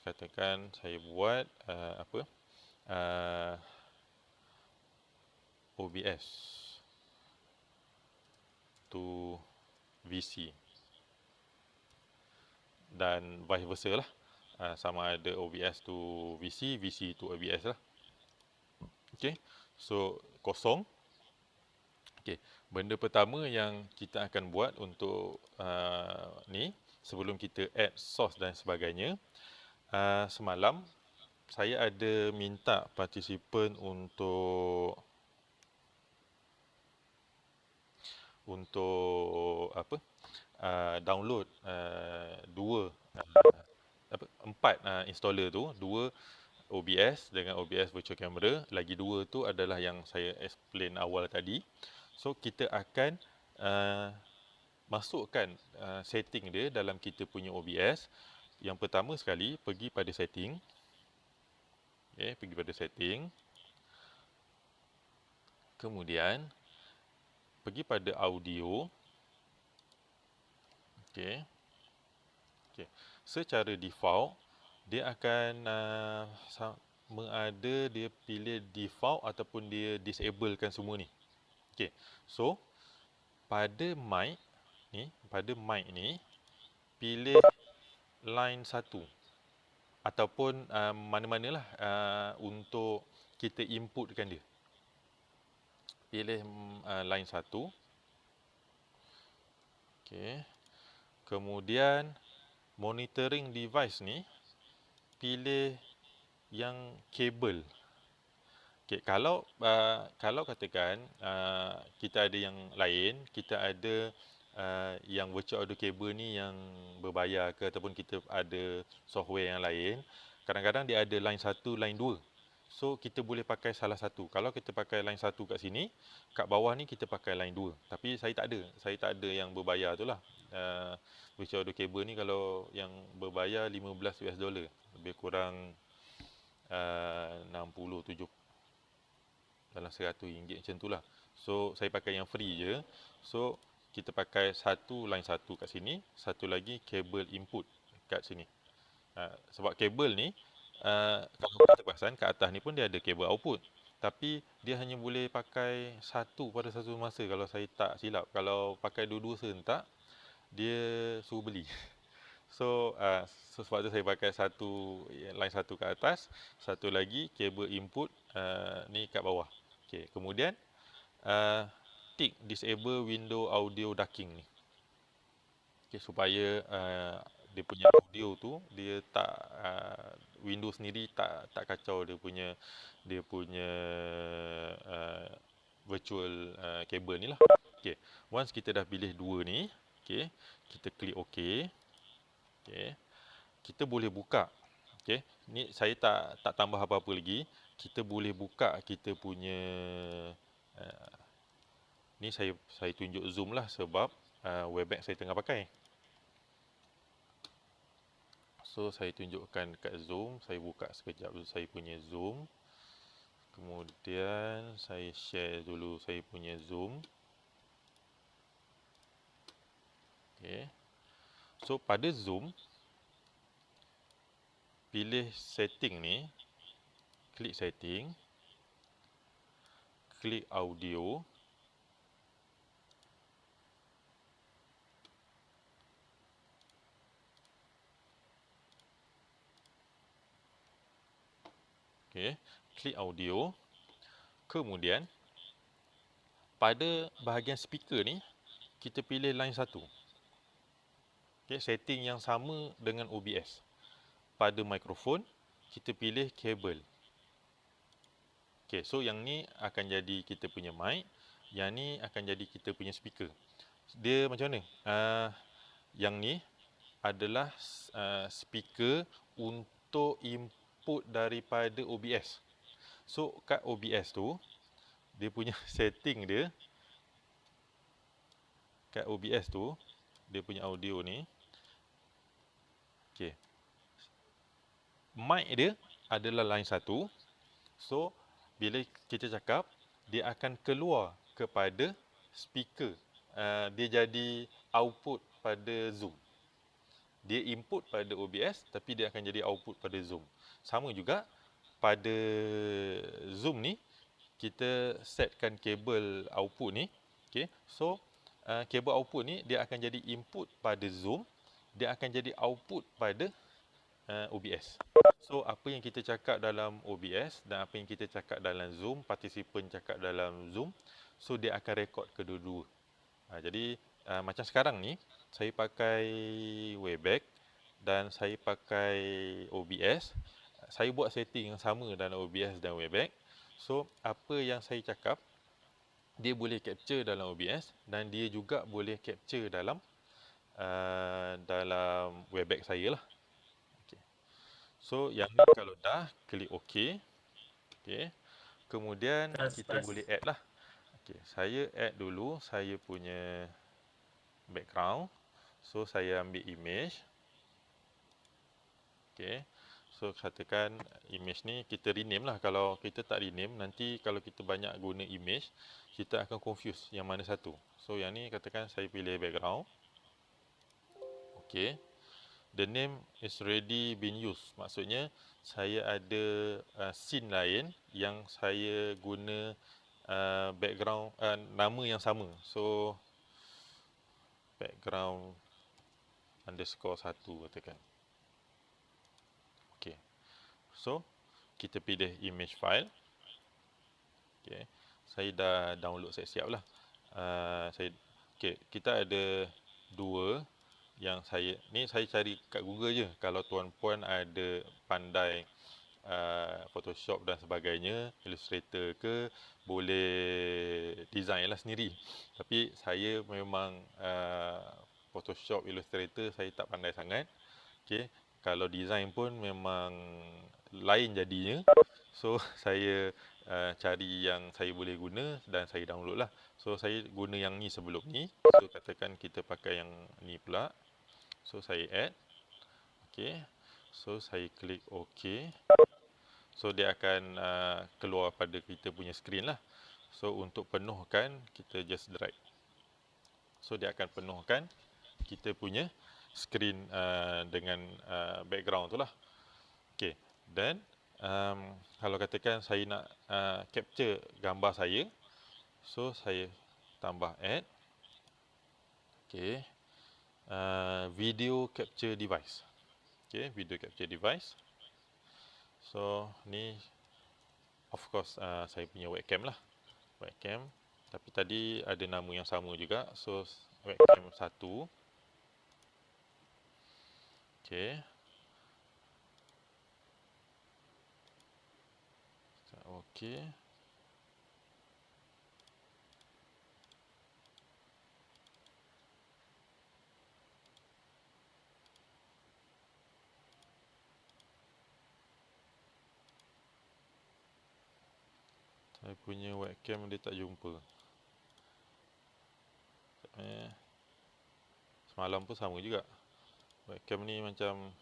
S1: Katakan saya buat apa? OBS to VC. Dan vice versa lah. Sama ada OBS to VC, VC to OBS lah. Okay. So, kosong. Okay. Benda pertama yang kita akan buat untuk ni, sebelum kita add source dan sebagainya, semalam saya ada minta participant untuk apa? Download empat installer tu, 2 OBS dengan OBS Virtual Camera, lagi 2 tu adalah yang saya explain awal tadi. So kita akan masukkan setting dia dalam kita punya OBS. Yang pertama sekali pergi pada setting. Okay, pergi pada setting. Kemudian pergi pada audio. Okay. Okay. Secara default dia akan dia pilih default ataupun dia disablekan semua ni. Okay. So pada mic ni pilih line 1 ataupun mana-manalah untuk kita inputkan dia. Pilih line 1. Okey. Kemudian monitoring device ni pilih yang kabel. Okey, kalau katakan kita ada yang lain, kita ada yang virtual audio cable ni yang berbayar ke ataupun kita ada software yang lain, kadang-kadang dia ada line 1, line 2. So kita boleh pakai salah satu. Kalau kita pakai line 1 kat sini, kat bawah ni kita pakai line 2. Tapi saya tak ada. Saya tak ada yang berbayar tu lah. Virtual audio cable ni kalau yang berbayar $15, lebih kurang 60-70 dalam RM100 macam tu lah. So saya pakai yang free je. So kita pakai line 1 kat sini, satu lagi kabel input kat sini. Sebab kabel ni kalau kita perasan kat atas ni pun dia ada kabel output. Tapi dia hanya boleh pakai satu pada satu masa kalau saya tak silap. Kalau pakai dua-dua serentak, dia suruh beli. So sebab tu saya pakai line 1 kat atas, satu lagi kabel input ni kat bawah. Okey, kemudian tick disable window audio ducking ni. Okey, supaya dia punya audio tu dia tak Windows sendiri tak kacau dia punya virtual cable ni lah. Okey, once kita dah pilih dua ni, okey, kita klik OK. Okey. Kita boleh buka. Okey, ni saya tak tambah apa-apa lagi. Kita boleh buka kita punya ni saya tunjuk zoom lah sebab Webex saya tengah pakai. So saya tunjukkan kat zoom, saya buka sekejap saya punya zoom. Kemudian saya share dulu saya punya zoom. Okey. So pada zoom pilih setting ni, klik setting, klik audio. Okey, klik audio. Kemudian pada bahagian speaker ni kita pilih line 1. Okey, setting yang sama dengan OBS. Pada mikrofon kita pilih kabel. Okey, so yang ni akan jadi kita punya mic, yang ni akan jadi kita punya speaker. Dia macam mana? Yang ni adalah speaker untuk input daripada OBS. So kat OBS tu dia punya setting dia, kat OBS tu dia punya audio ni, okey, mic dia adalah line 1. So bila kita cakap, dia akan keluar kepada speaker. Dia jadi output pada Zoom. Dia input pada OBS tapi dia akan jadi output pada Zoom. Sama juga pada Zoom ni, kita setkan kabel output ni. Okay, so kabel output ni dia akan jadi input pada Zoom, dia akan jadi output pada OBS. So apa yang kita cakap dalam OBS dan apa yang kita cakap dalam Zoom, participant cakap dalam Zoom, so dia akan rekod kedua-dua. Jadi macam sekarang ni saya pakai Webex dan saya pakai OBS. Saya buat setting yang sama dalam OBS dan Webex. So apa yang saya cakap dia boleh capture dalam OBS dan dia juga boleh capture dalam dalam Webex saya lah. Okay. So yang ni kalau dah klik OK. Okay. Kemudian kita boleh add lah. Okay. Saya add dulu saya punya background. So saya ambil image. Okay. So katakan image ni kita rename lah. Kalau kita tak rename, nanti kalau kita banyak guna image, kita akan confuse yang mana satu. So yang ni katakan saya pilih background. Okay. The name is already been used. Maksudnya saya ada scene lain yang saya guna background nama yang sama. So background underscore 1 katakan. Okay. So kita pilih image file. Okay. Saya dah download siap-siap lah. Okay, kita ada dua yang saya cari kat Google je. Kalau tuan-puan ada pandai Photoshop dan sebagainya, Illustrator ke, boleh design lah sendiri. Tapi saya memang Photoshop, Illustrator saya tak pandai sangat. Okay. Kalau design pun memang lain jadinya. So saya cari yang saya boleh guna dan saya download lah. So saya guna yang ni sebelum ni. So katakan kita pakai yang ni pula. So saya add. Okay. So saya klik OK. So dia akan keluar pada kita punya screen lah. So untuk penuhkan kita just drag. So dia akan penuhkan kita punya screen dengan background tu lah. Okay. Dan kalau katakan saya nak capture gambar saya, so saya tambah add. Okay. Video capture device. Okay, video capture device. So ni of course saya punya webcam lah. Webcam. Tapi tadi ada nama yang sama juga. So webcam 1. Okay. Okay. Saya punya webcam dia tak jumpa. Semalam pun sama juga. Webcam ni macam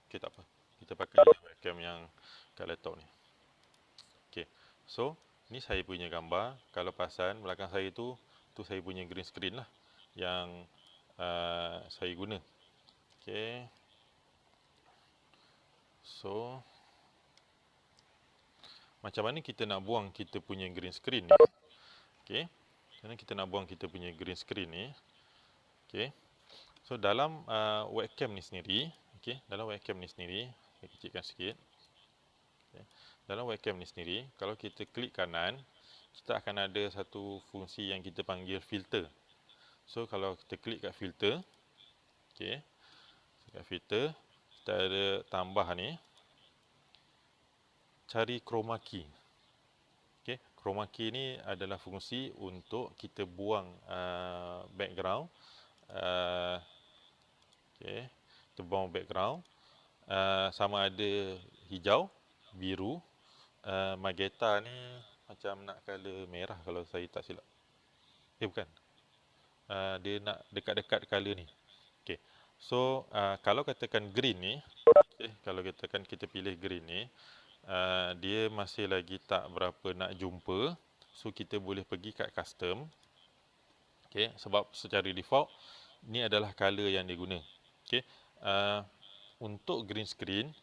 S1: okay, tak apa. Kita pakai webcam yang kat laptop ni. Okay. So ni saya punya gambar. Kalau perasan belakang saya tu saya punya green screen lah yang saya guna. Okay. So macam mana kita nak buang kita punya green screen ni? Okay. Sekarang kita nak buang kita punya green screen ni. Okey. So dalam webcam ni sendiri, okey, dalam webcam ni sendiri, saya kecilkan sikit. Okay. Dalam webcam ni sendiri, kalau kita klik kanan, kita akan ada satu fungsi yang kita panggil filter. So kalau kita klik kat filter, okey, kat filter, kita ada tambah ni, cari chroma key. Okey, chroma key ni adalah fungsi untuk kita buang background. Okey, kita buang background. Sama ada hijau, biru, magenta ni macam nak color merah kalau saya tak silap. Bukan. Dia nak dekat-dekat color ni. Okey. So, kalau katakan green ni, okay, kalau katakan kita pilih green ni, dia masih lagi tak berapa nak jumpa. So, kita boleh pergi kat custom. Okey, sebab secara default, ni adalah color yang dia guna. Okey. Untuk green screen,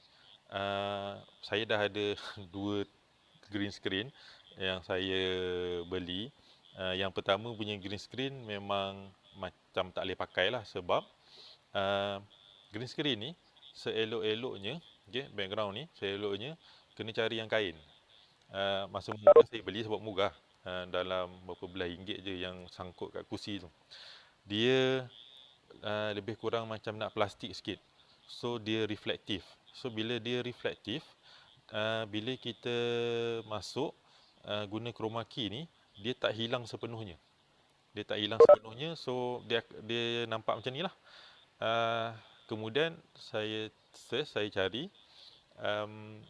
S1: saya dah ada 2 green screen yang saya beli. Yang pertama punya green screen memang macam tak boleh pakai lah sebab green screen ni seelok-eloknya, okay, background ni seeloknya kena cari yang kain. Masa mula saya beli sebab murah, dalam berapa belas ringgit je yang sangkut kat kursi tu. Dia lebih kurang macam nak plastik sikit. So dia reflektif. So bila dia reflektif, bila kita masuk guna chroma key ni, dia tak hilang sepenuhnya. Dia tak hilang sepenuhnya, so dia nampak macam ni lah. Kemudian saya search, saya cari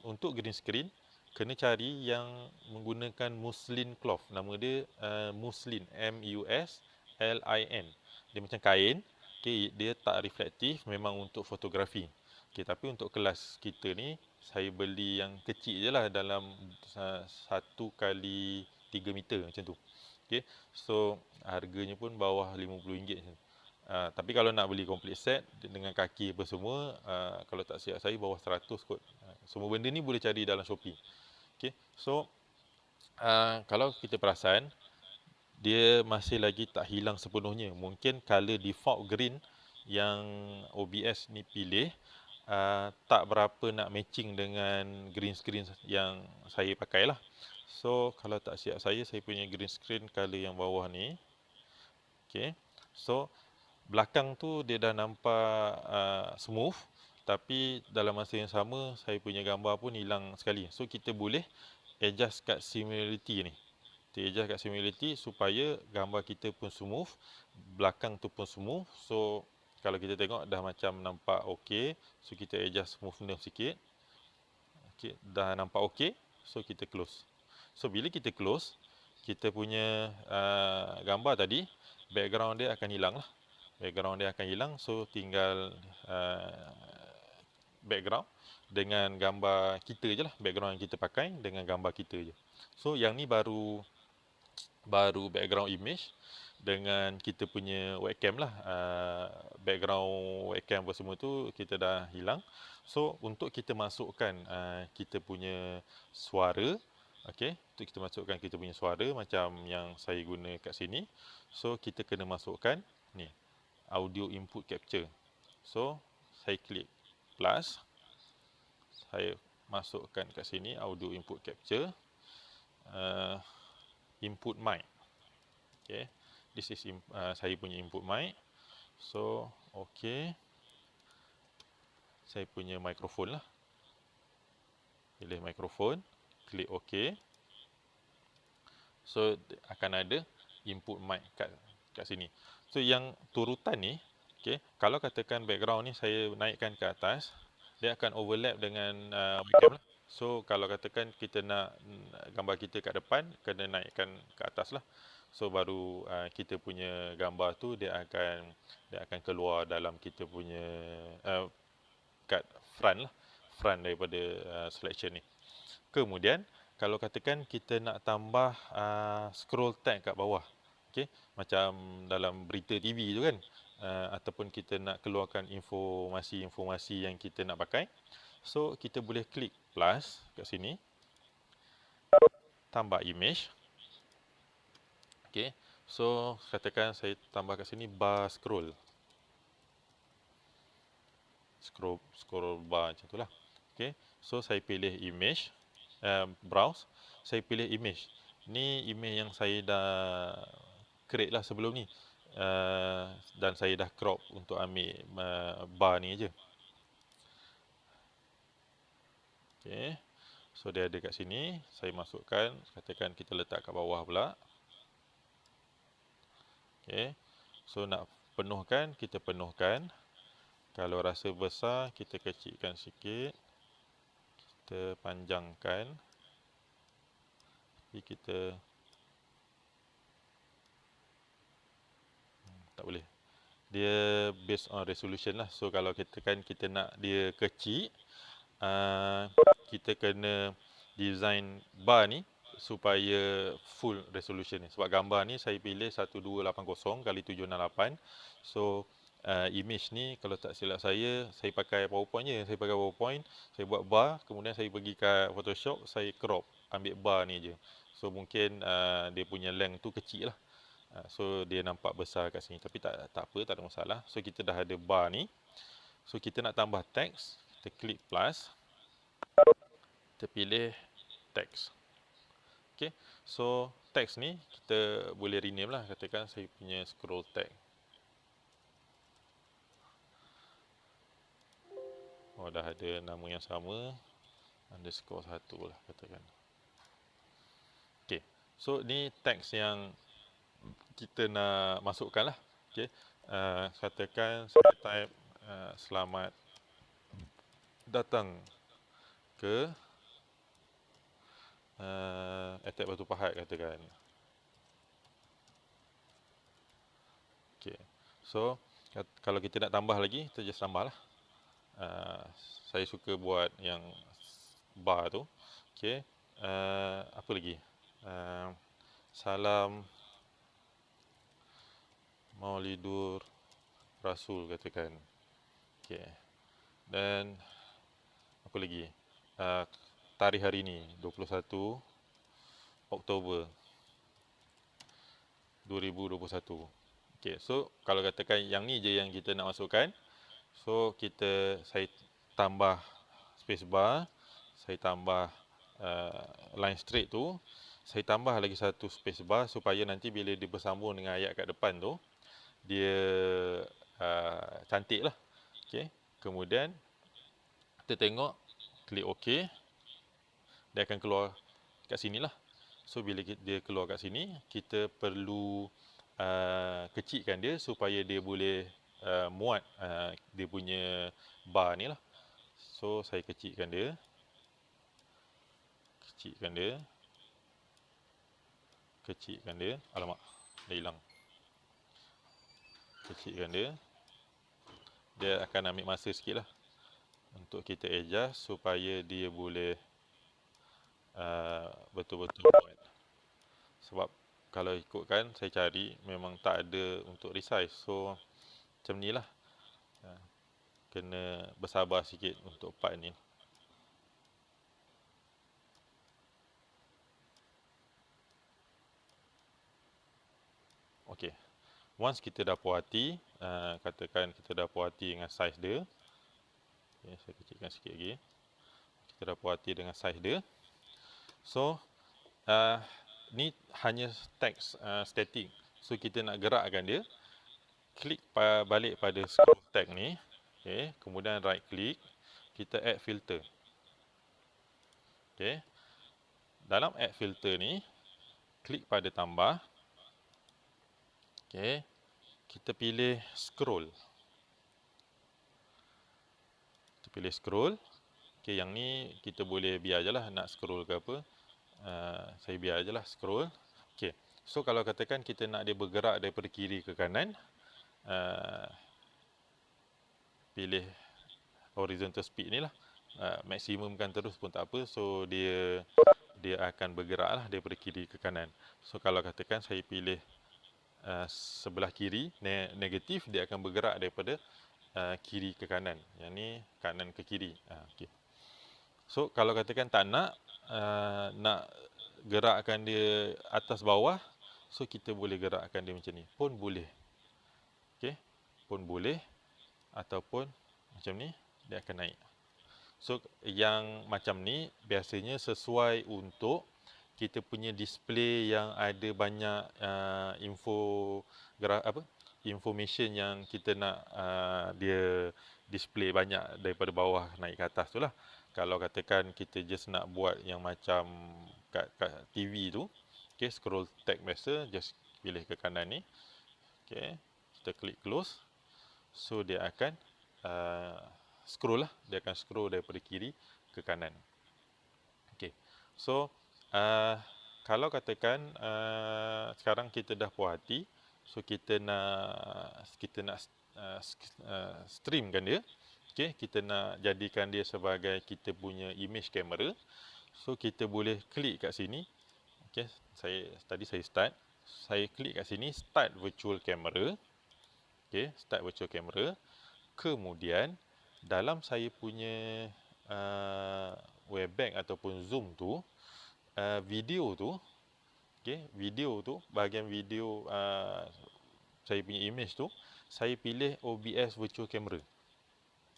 S1: untuk green screen, kena cari yang menggunakan muslin cloth. Nama dia muslin, M-U-S-L-I-N. Dia macam kain. Okay, dia tak reflektif, memang untuk fotografi. Okay, tapi untuk kelas kita ni, saya beli yang kecil je lah, dalam 1 kali 3 meter macam tu. Okay, so harganya pun bawah RM50 macam tu. Tapi kalau nak beli complete set dengan kaki apa semua, kalau tak silap saya bawah 100 kot. Semua benda ni boleh cari dalam Shopee. Okay, so kalau kita perasan, dia masih lagi tak hilang sepenuhnya. Mungkin color default green yang OBS ni pilih tak berapa nak matching dengan green screen yang saya pakai lah. So kalau tak silap saya punya green screen color yang bawah ni. Okay, so belakang tu dia dah nampak smooth, tapi dalam masa yang sama saya punya gambar pun hilang sekali. So kita boleh adjust kat similarity ni. Kita adjust kat similarity supaya gambar kita pun smooth, belakang tu pun smooth. So kalau kita tengok dah macam nampak okey, so kita adjust smoothness sikit. Okey, dah nampak okey, so kita close. So bila kita close, kita punya gambar tadi, background dia akan hilang lah. Background dia akan hilang, so tinggal background dengan gambar kita je lah. Background yang kita pakai dengan gambar kita je. So yang ni baru background image dengan kita punya webcam lah. Background webcam apa semua tu kita dah hilang. So untuk kita masukkan kita punya suara, okey, untuk kita masukkan kita punya suara macam yang saya guna kat sini. So kita kena masukkan ni, audio input capture. So saya klik plus, saya masukkan kat sini audio input capture, input mic. Okay, this is saya punya input mic. So okay, saya punya mikrofon lah. Pilih mikrofon, klik OK. So akan ada input mic kat sini. So yang turutan ni, okay, kalau katakan background ni saya naikkan ke atas, dia akan overlap dengan webcam lah. So kalau katakan kita nak gambar kita kat depan, kena naikkan ke atas lah. So baru kita punya gambar tu dia akan keluar dalam kita punya kat front lah, front daripada selection ni. Kemudian kalau katakan kita nak tambah scroll tag kat bawah, okey, macam dalam berita TV tu kan, ataupun kita nak keluarkan informasi yang kita nak pakai, so kita boleh klik plus kat sini, tambah image. Okey, So, katakan saya tambah kat sini bar scroll. Scroll bar macam tu lah. Okay. So, saya pilih image, browse. Saya pilih image. Ni image yang saya dah create lah sebelum ni. Dan saya dah crop untuk ambil bar ni je. Okay. So, dia ada kat sini. Saya masukkan. Katakan kita letak kat bawah pula. Okay. So, nak penuhkan, kita penuhkan. Kalau rasa besar, kita kecilkan sikit. Kita panjangkan. Jadi kita tak boleh. Dia based on resolution lah. So kalau kita nak dia kecil, kita kena design bar ni supaya full resolution ni. Sebab gambar ni saya pilih 1280 x 768. So image ni kalau tak silap saya pakai PowerPoint je. Saya pakai PowerPoint, saya buat bar, kemudian saya pergi kat Photoshop, saya crop, ambil bar ni je. So mungkin dia punya length tu kecil lah. So dia nampak besar kat sini, tapi tak apa, tak ada masalah. So kita dah ada bar ni. So kita nak tambah teks, kita klik plus. Kita pilih teks. Okay. So teks ni kita boleh rename lah. Katakan saya punya scroll tag. Oh, dah ada nama yang sama. Underscore 1 lah katakan. Okay. So ni teks yang kita nak masukkan lah. Okay. Katakan saya type selamat datang ke Attack Batu Pahat katakan. Okay. So kalau kita nak tambah lagi, kita just tambah lah. Saya suka buat yang bar tu. Okay. Apa lagi? Salam Maulidur Rasul katakan. Okay. Dan apa lagi? Tarikh hari ni 21 Oktober 2021. Okay, so kalau katakan yang ni je yang kita nak masukkan. So saya tambah spacebar, saya tambah line straight tu, saya tambah lagi satu spacebar supaya nanti bila dia bersambung dengan ayat kat depan tu, dia cantik lah. Okay. Kemudian kita tengok, klik OK, dia akan keluar kat sini lah. So bila dia keluar kat sini, kita perlu kecilkan dia supaya dia boleh muat dia punya bar ni lah. So saya kecilkan dia. Kecilkan dia. Alamak, dah hilang. Kecilkan dia. Dia akan ambil masa sikit lah untuk kita adjust supaya dia boleh betul-betul muat. Sebab kalau ikutkan saya cari memang tak ada untuk resize. So macam ni lah. Kena bersabar sikit untuk part ni. Okey. Once kita dah puas hati, katakan kita dah puas hati dengan saiz dia. Okay, saya kecilkan sikit lagi. Kita dah puas hati dengan saiz dia. So, ni hanya teks static. So, kita nak gerakkan dia. Klik balik pada scroll tag ni. Okay, kemudian right click. Kita add filter. Okay. Dalam add filter ni, klik pada tambah. Okay. Kita pilih scroll. Kita pilih scroll. Okay, yang ni kita boleh biar je lah nak scroll ke apa. Saya biar je lah scroll. Okay. So, kalau katakan kita nak dia bergerak daripada kiri ke kanan, pilih horizontal speed ni lah. Maksimumkan terus pun tak apa. So, dia akan bergerak lah daripada kiri ke kanan. So, kalau katakan saya pilih sebelah kiri, negatif, dia akan bergerak daripada kiri ke kanan. Yang ni kanan ke kiri. Okay. So, kalau katakan tak nak gerakkan dia atas bawah, So kita boleh gerakkan dia macam ni pun boleh. Okey, pun boleh, ataupun macam ni dia akan naik. So yang macam ni biasanya sesuai untuk kita punya display yang ada banyak information yang kita nak dia display banyak daripada bawah naik ke atas tu lah. Kalau katakan kita just nak buat yang macam kat TV tu, okay, scroll tag biasa, just pilih ke kanan ni, okay, kita klik close. So dia akan scroll lah, dia akan scroll daripada kiri ke kanan. Okay, so kalau katakan sekarang kita dah puas hati, so kita nak streamkan dia, okay, kita nak jadikan dia sebagai kita punya image camera. So kita boleh klik kat sini, okay, tadi saya start, saya klik kat sini start virtual camera, okay, start virtual camera. Kemudian dalam saya punya webback ataupun Zoom tu, video tu, okay, video tu, bahagian video saya punya image tu, saya pilih OBS virtual camera.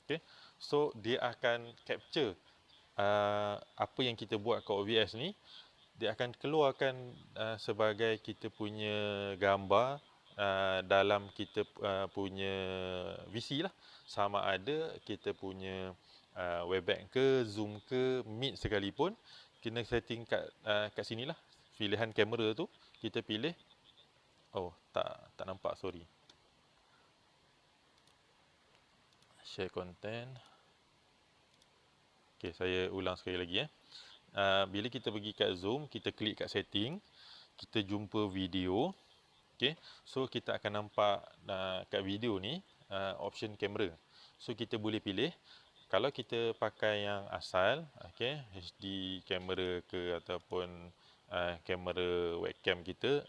S1: Okay, so dia akan capture apa yang kita buat kat OBS ni, dia akan keluarkan sebagai kita punya gambar dalam kita punya VC lah. Sama ada kita punya webback ke, Zoom ke, Meet sekalipun, kena setting kat sini lah. Pilihan kamera tu kita pilih. Oh, tak nampak, sorry. Share content. Okay, saya ulang sekali lagi bila kita pergi kat Zoom, kita klik kat setting, kita jumpa video. Okay, so kita akan nampak kat video ni option kamera. So kita boleh pilih. Kalau kita pakai yang asal, okay, HD kamera ke ataupun kamera webcam kita,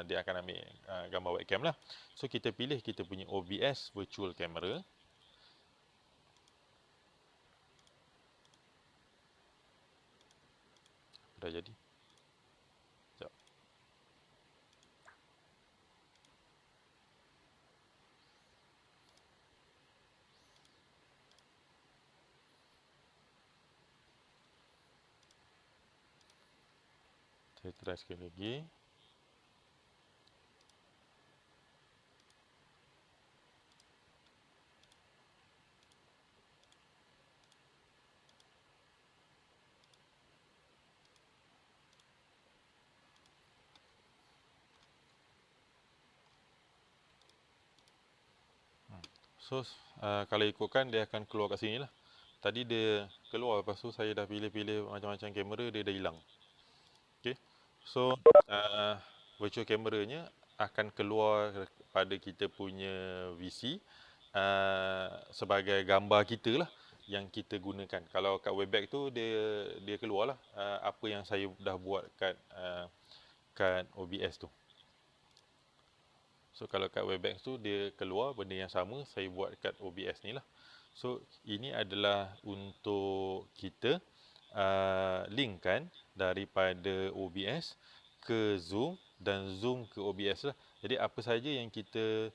S1: dia akan ambil gambar webcam lah. So kita pilih kita punya OBS virtual camera. Dah jadi. Sekejap. Saya try sekali lagi. So kalau ikutkan dia akan keluar kat sini lah. Tadi dia keluar, lepas tu saya dah pilih-pilih macam-macam kamera, dia dah hilang. Okay, so virtual kameranya akan keluar pada kita punya VC sebagai gambar kita lah yang kita gunakan. Kalau kat webback tu dia keluar lah apa yang saya dah buat kat OBS tu. So kalau kat webback tu dia keluar benda yang sama saya buat kat OBS ni lah. So ini adalah untuk kita linkkan daripada OBS ke Zoom dan Zoom ke OBS lah. Jadi apa saja yang kita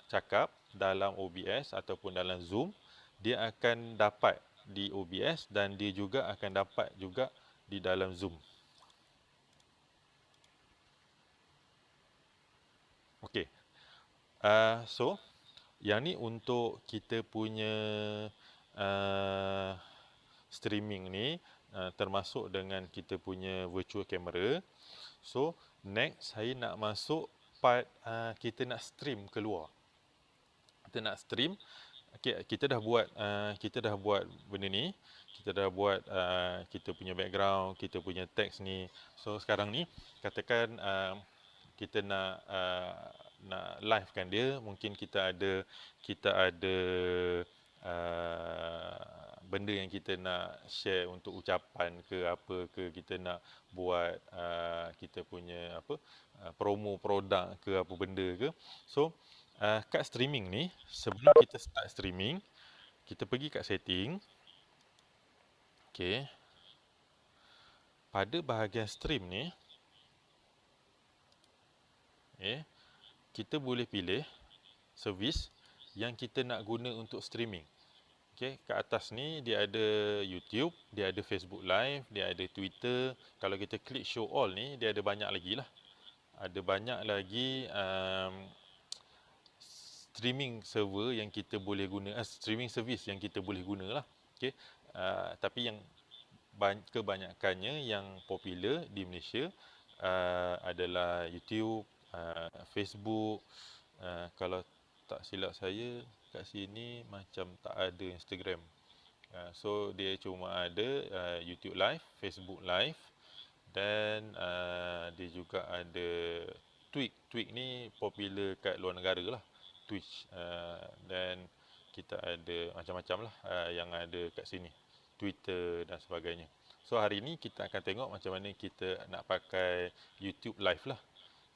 S1: cakap dalam OBS ataupun dalam Zoom, dia akan dapat di OBS dan dia juga akan dapat juga di dalam Zoom. Okey. So yang ni untuk kita punya streaming ni, termasuk dengan kita punya virtual camera. So next saya nak masuk part kita nak stream keluar. Kita nak stream. Okay, kita dah buat benda ni. Kita dah buat kita punya background, kita punya teks ni. So sekarang ni katakan kita nak live kan dia, mungkin kita ada benda yang kita nak share untuk ucapan ke apa ke, kita nak buat kita punya promo produk ke apa benda ke. So kat streaming ni, sebelum kita start streaming, kita pergi kat setting. Okay, pada bahagian stream ni, kita boleh pilih servis yang kita nak guna untuk streaming. Okey, kat atas ni dia ada YouTube, dia ada Facebook Live, dia ada Twitter. Kalau kita klik show all ni, dia ada banyak lagi lah. Ada banyak lagi streaming server yang kita boleh guna, streaming service yang kita boleh guna lah. Okey, tapi yang kebanyakannya yang popular di Malaysia adalah YouTube, Facebook. Kalau tak silap saya kat sini macam tak ada Instagram. So dia cuma ada YouTube Live, Facebook Live, dan dia juga ada Twitch. Twitch ni popular kat luar negara lah. Twitch, dan kita ada macam-macam lah yang ada kat sini, Twitter dan sebagainya. So hari ni kita akan tengok macam mana kita nak pakai YouTube Live lah.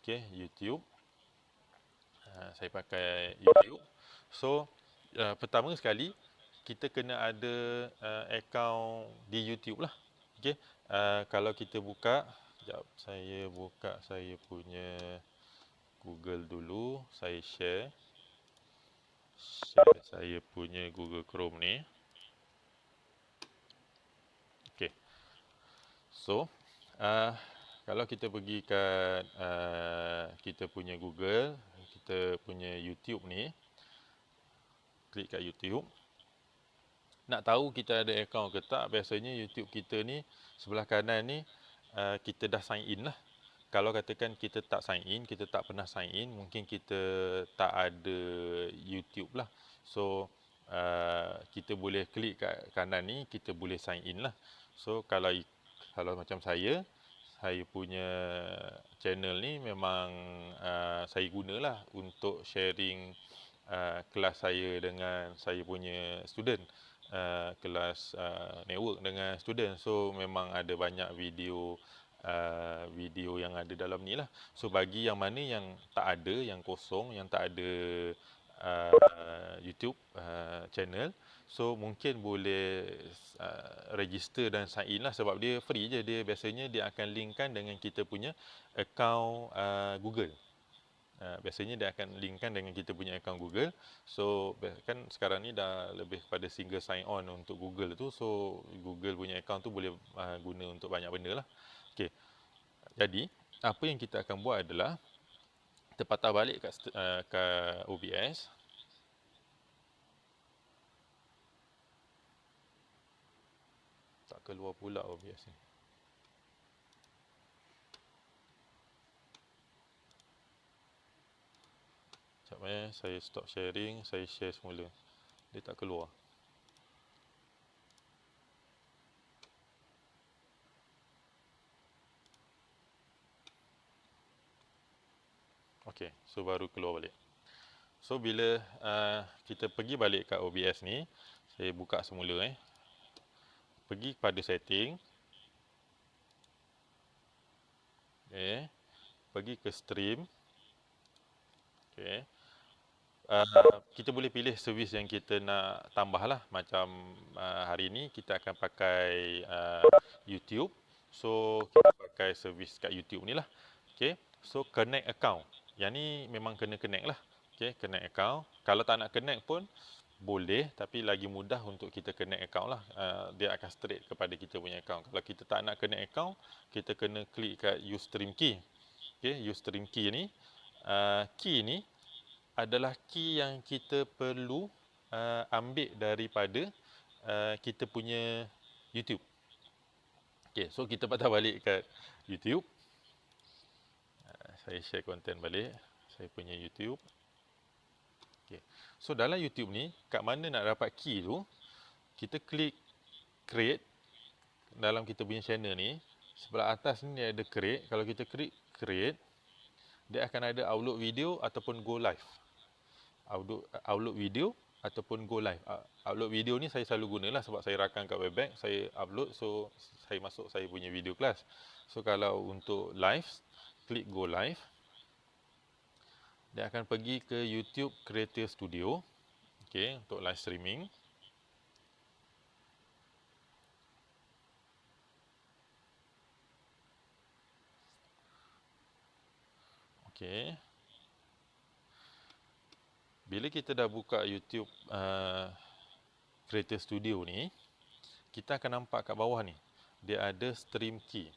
S1: Okay, YouTube. Saya pakai YouTube. So pertama sekali kita kena ada akaun di YouTube lah. Okay, kalau kita buka, sekejap saya buka saya punya Google dulu. Saya share saya punya Google Chrome ni. Okay, so kalau kita pergi kat kita punya Google, kita punya YouTube ni, klik kat YouTube. Nak tahu kita ada akaun ke tak, biasanya YouTube kita ni sebelah kanan ni kita dah sign in lah. Kalau katakan kita tak sign in, kita tak pernah sign in, mungkin kita tak ada YouTube lah. So kita boleh klik kat kanan ni, kita boleh sign in lah. So kalau macam saya punya channel ni memang saya gunalah untuk sharing kelas saya dengan saya punya student, kelas network dengan student. So memang ada banyak video video yang ada dalam ni lah. So bagi yang mana yang tak ada, yang kosong, yang tak ada YouTube channel, so mungkin boleh register dan sign in lah, sebab dia free je. Dia biasanya dia akan linkkan dengan kita punya akaun Google. Biasanya dia akan linkkan dengan kita punya akaun Google. So kan sekarang ni dah lebih kepada single sign on untuk Google tu. So Google punya akaun tu boleh guna untuk banyak benda lah. Okey. Jadi apa yang kita akan buat adalah kita patah balik kat OBS. Tak keluar pula OBS ni. Sekejap saya stop sharing, saya share semula. Dia tak keluar. Okey, so baru keluar balik. So bila kita pergi balik kat OBS ni, saya buka semula Pergi kepada setting. Okey. Pergi ke stream. Okey. Kita boleh pilih servis yang kita nak tambah lah. Macam hari ni kita akan pakai YouTube. So kita pakai servis kat YouTube ni lah. Okay, so connect account. Yang ni memang kena connect lah. Okay, connect account. Kalau tak nak connect pun boleh, tapi lagi mudah untuk kita connect account lah. Dia akan straight kepada kita punya account. Kalau kita tak nak connect account, kita kena klik kat use stream key. Okay, use stream key ni, key ni adalah key yang kita perlu ambil daripada kita punya YouTube. Okay, so kita patah balik kat YouTube. Saya share konten balik saya punya YouTube. Okay, so dalam YouTube ni, kat mana nak dapat key tu, kita klik create. Dalam kita punya channel ni, sebelah atas ni ada create. Kalau kita klik create, dia akan ada upload video ataupun go live. Upload video ataupun go live. Upload video ni saya selalu gunalah sebab saya rakam kat Webex, saya upload, so saya masuk saya punya video kelas. So kalau untuk live, klik go live. Dia akan pergi ke YouTube Creator Studio. Okey, untuk live streaming. Okey. Bila kita dah buka YouTube Creator Studio ni, kita akan nampak kat bawah ni, dia ada stream key.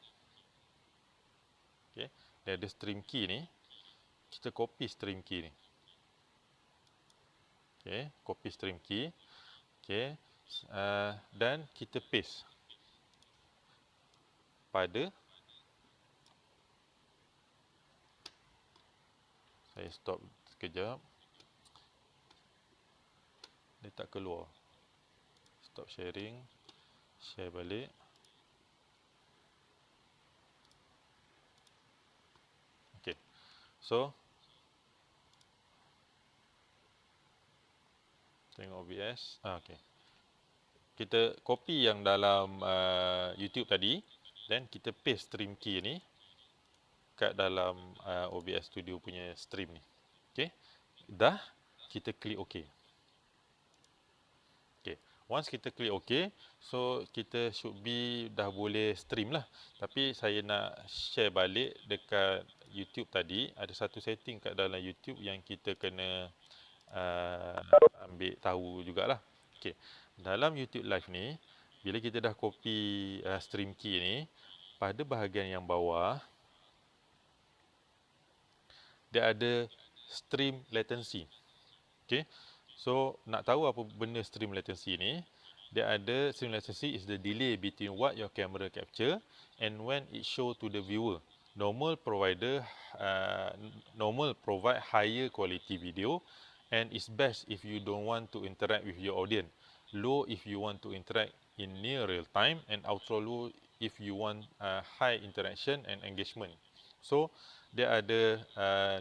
S1: Okay. Dia ada stream key ni, kita copy stream key ni. Okay. Copy stream key. Okay. Dan kita paste pada, saya stop sekejap, dia tak keluar. Stop sharing, share balik. Okay. So, tengok OBS. Okay. Kita copy yang dalam YouTube tadi, dan kita paste stream key ni kat dalam OBS Studio punya stream ni. Okay. Dah, kita klik OK. Okay. Once kita klik OK, so kita should be dah boleh stream lah. Tapi saya nak share balik dekat YouTube tadi, ada satu setting kat dalam YouTube yang kita kena ambil tahu jugalah. Okay. Dalam YouTube Live ni, bila kita dah copy stream key ni, pada bahagian yang bawah, dia ada stream latency. Okay. So, nak tahu apa benda stream latency ni, dia ada stream latency is the delay between what your camera capture and when it show to the viewer. Normal provide higher quality video and is best if you don't want to interact with your audience. Low if you want to interact in near real time, and ultra low if you want high interaction and engagement. So, dia ada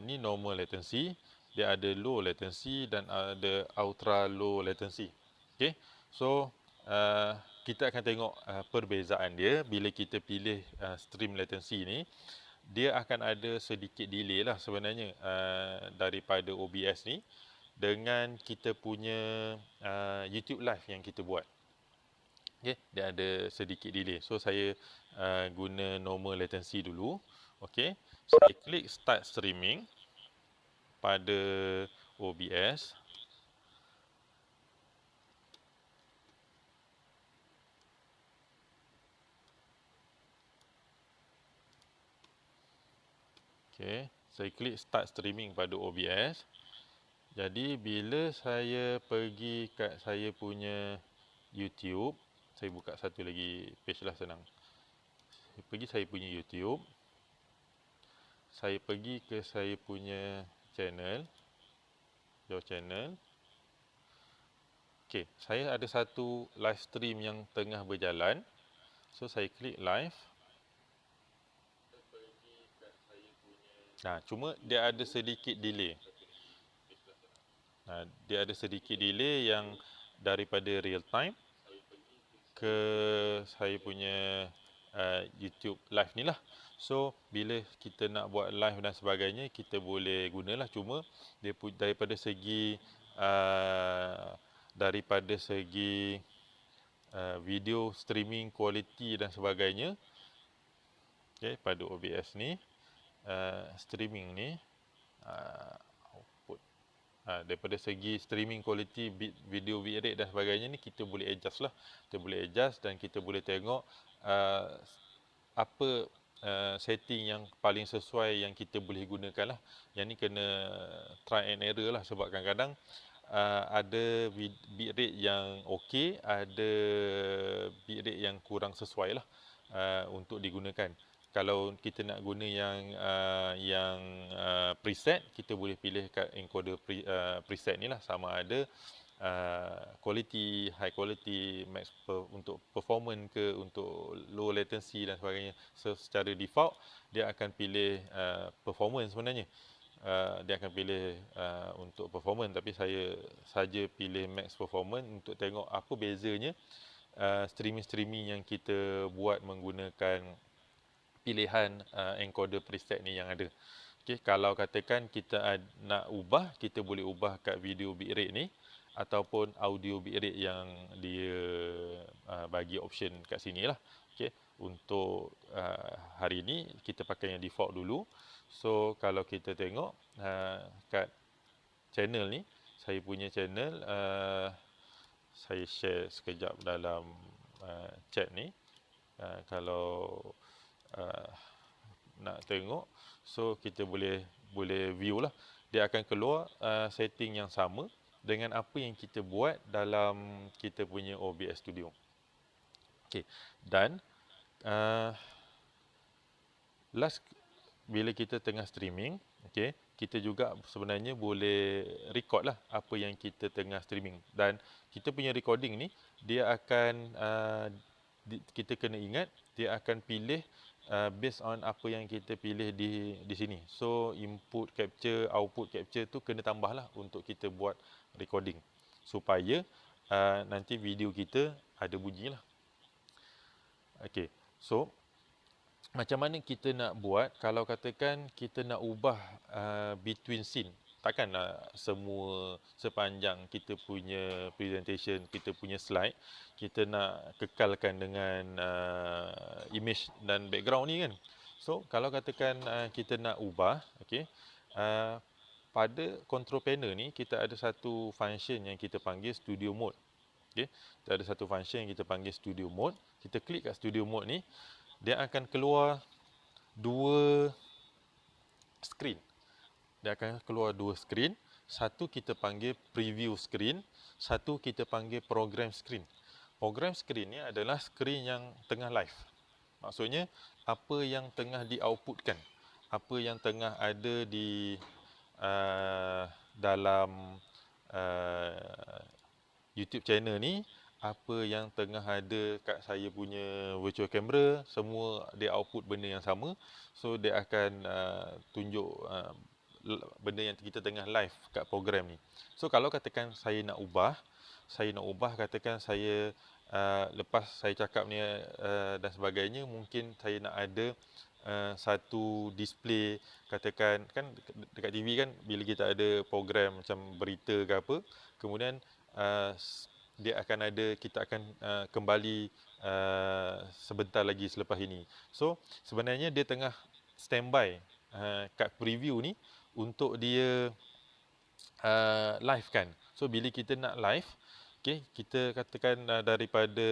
S1: ni normal latency, dia ada low latency dan ada ultra low latency. Okay. So, kita akan tengok perbezaan dia bila kita pilih stream latency ni. Dia akan ada sedikit delay lah sebenarnya daripada OBS ni dengan kita punya YouTube Live yang kita buat. Okay, dia ada sedikit delay. So, saya guna normal latency dulu. Okay, saya klik start streaming pada OBS. Okay, saya klik start streaming pada OBS. Jadi bila saya pergi kat saya punya YouTube, saya buka satu lagi page lah, senang. Saya pergi saya punya YouTube. Saya pergi ke saya punya channel, your channel. Okay, saya ada satu live stream yang tengah berjalan. So, saya klik live. Nah, cuma dia ada sedikit delay. Dia ada sedikit delay yang daripada real time ke saya punya YouTube live ni lah. So, bila kita nak buat live dan sebagainya, kita boleh gunalah. Cuma dia daripada segi video streaming quality dan sebagainya, okay, pada OBS ni, streaming ni, output, daripada segi streaming quality, video bitrate dan sebagainya ni, kita boleh adjust lah. Kita boleh adjust dan kita boleh tengok apa setting yang paling sesuai yang kita boleh gunakan lah. Yang ni kena try and error lah, sebab kadang-kadang ada bitrate yang okey, ada bitrate yang kurang sesuai lah untuk digunakan. Kalau kita nak guna yang preset, kita boleh pilih kat encoder preset ni lah, sama ada quality, high quality, max untuk performance ke, untuk low latency dan sebagainya. So, secara default dia akan pilih performance sebenarnya. Dia akan pilih untuk performance, tapi saya saja pilih max performance untuk tengok apa bezanya streaming yang kita buat menggunakan pilihan encoder preset ni yang ada. Okay, kalau katakan kita nak ubah, kita boleh ubah kat video bitrate ni ataupun audio bitrate yang dia bagi option kat sini lah. Okay, untuk hari ni kita pakai yang default dulu. So, kalau kita tengok kat channel ni, saya punya channel, saya share sekejap dalam chat ni. Kalau uh, nak tengok, so kita boleh view lah. Dia akan keluar setting yang sama dengan apa yang kita buat dalam kita punya OBS Studio. Okey, dan last bila kita tengah streaming, okey, kita juga sebenarnya boleh record lah apa yang kita tengah streaming. Dan kita punya recording ni, dia akan kita kena ingat, dia akan pilih based on apa yang kita pilih di sini. So input capture, output capture tu kena tambah lah untuk kita buat recording supaya nanti video kita ada bunyi lah. Okey, so macam mana kita nak buat kalau katakan kita nak ubah between scene? Takkanlah semua sepanjang kita punya presentation, kita punya slide, kita nak kekalkan dengan image dan background ni kan. So, kalau katakan kita nak ubah, okay, pada control panel ni kita ada satu function yang kita panggil studio mode. Okay, kita ada satu function yang kita panggil studio mode. Kita klik kat studio mode ni, dia akan keluar dua screen. Dia akan keluar dua screen. Satu kita panggil preview screen, satu kita panggil program screen. Program screen ni adalah screen yang tengah live. Maksudnya apa yang tengah di-outputkan, apa yang tengah ada di dalam YouTube channel ni, apa yang tengah ada kat saya punya virtual camera, semua dia output benda yang sama. So dia akan tunjuk benda yang kita tengah live kat program ni. So kalau katakan saya nak ubah katakan saya lepas saya cakap ni dan sebagainya, mungkin saya nak ada satu display, katakan kan dekat TV kan bila kita ada program macam berita ke apa, kemudian dia akan ada, kita akan kembali sebentar lagi selepas ini. So sebenarnya dia tengah standby kat preview ni untuk dia live kan. So bila kita nak live, okay, kita katakan daripada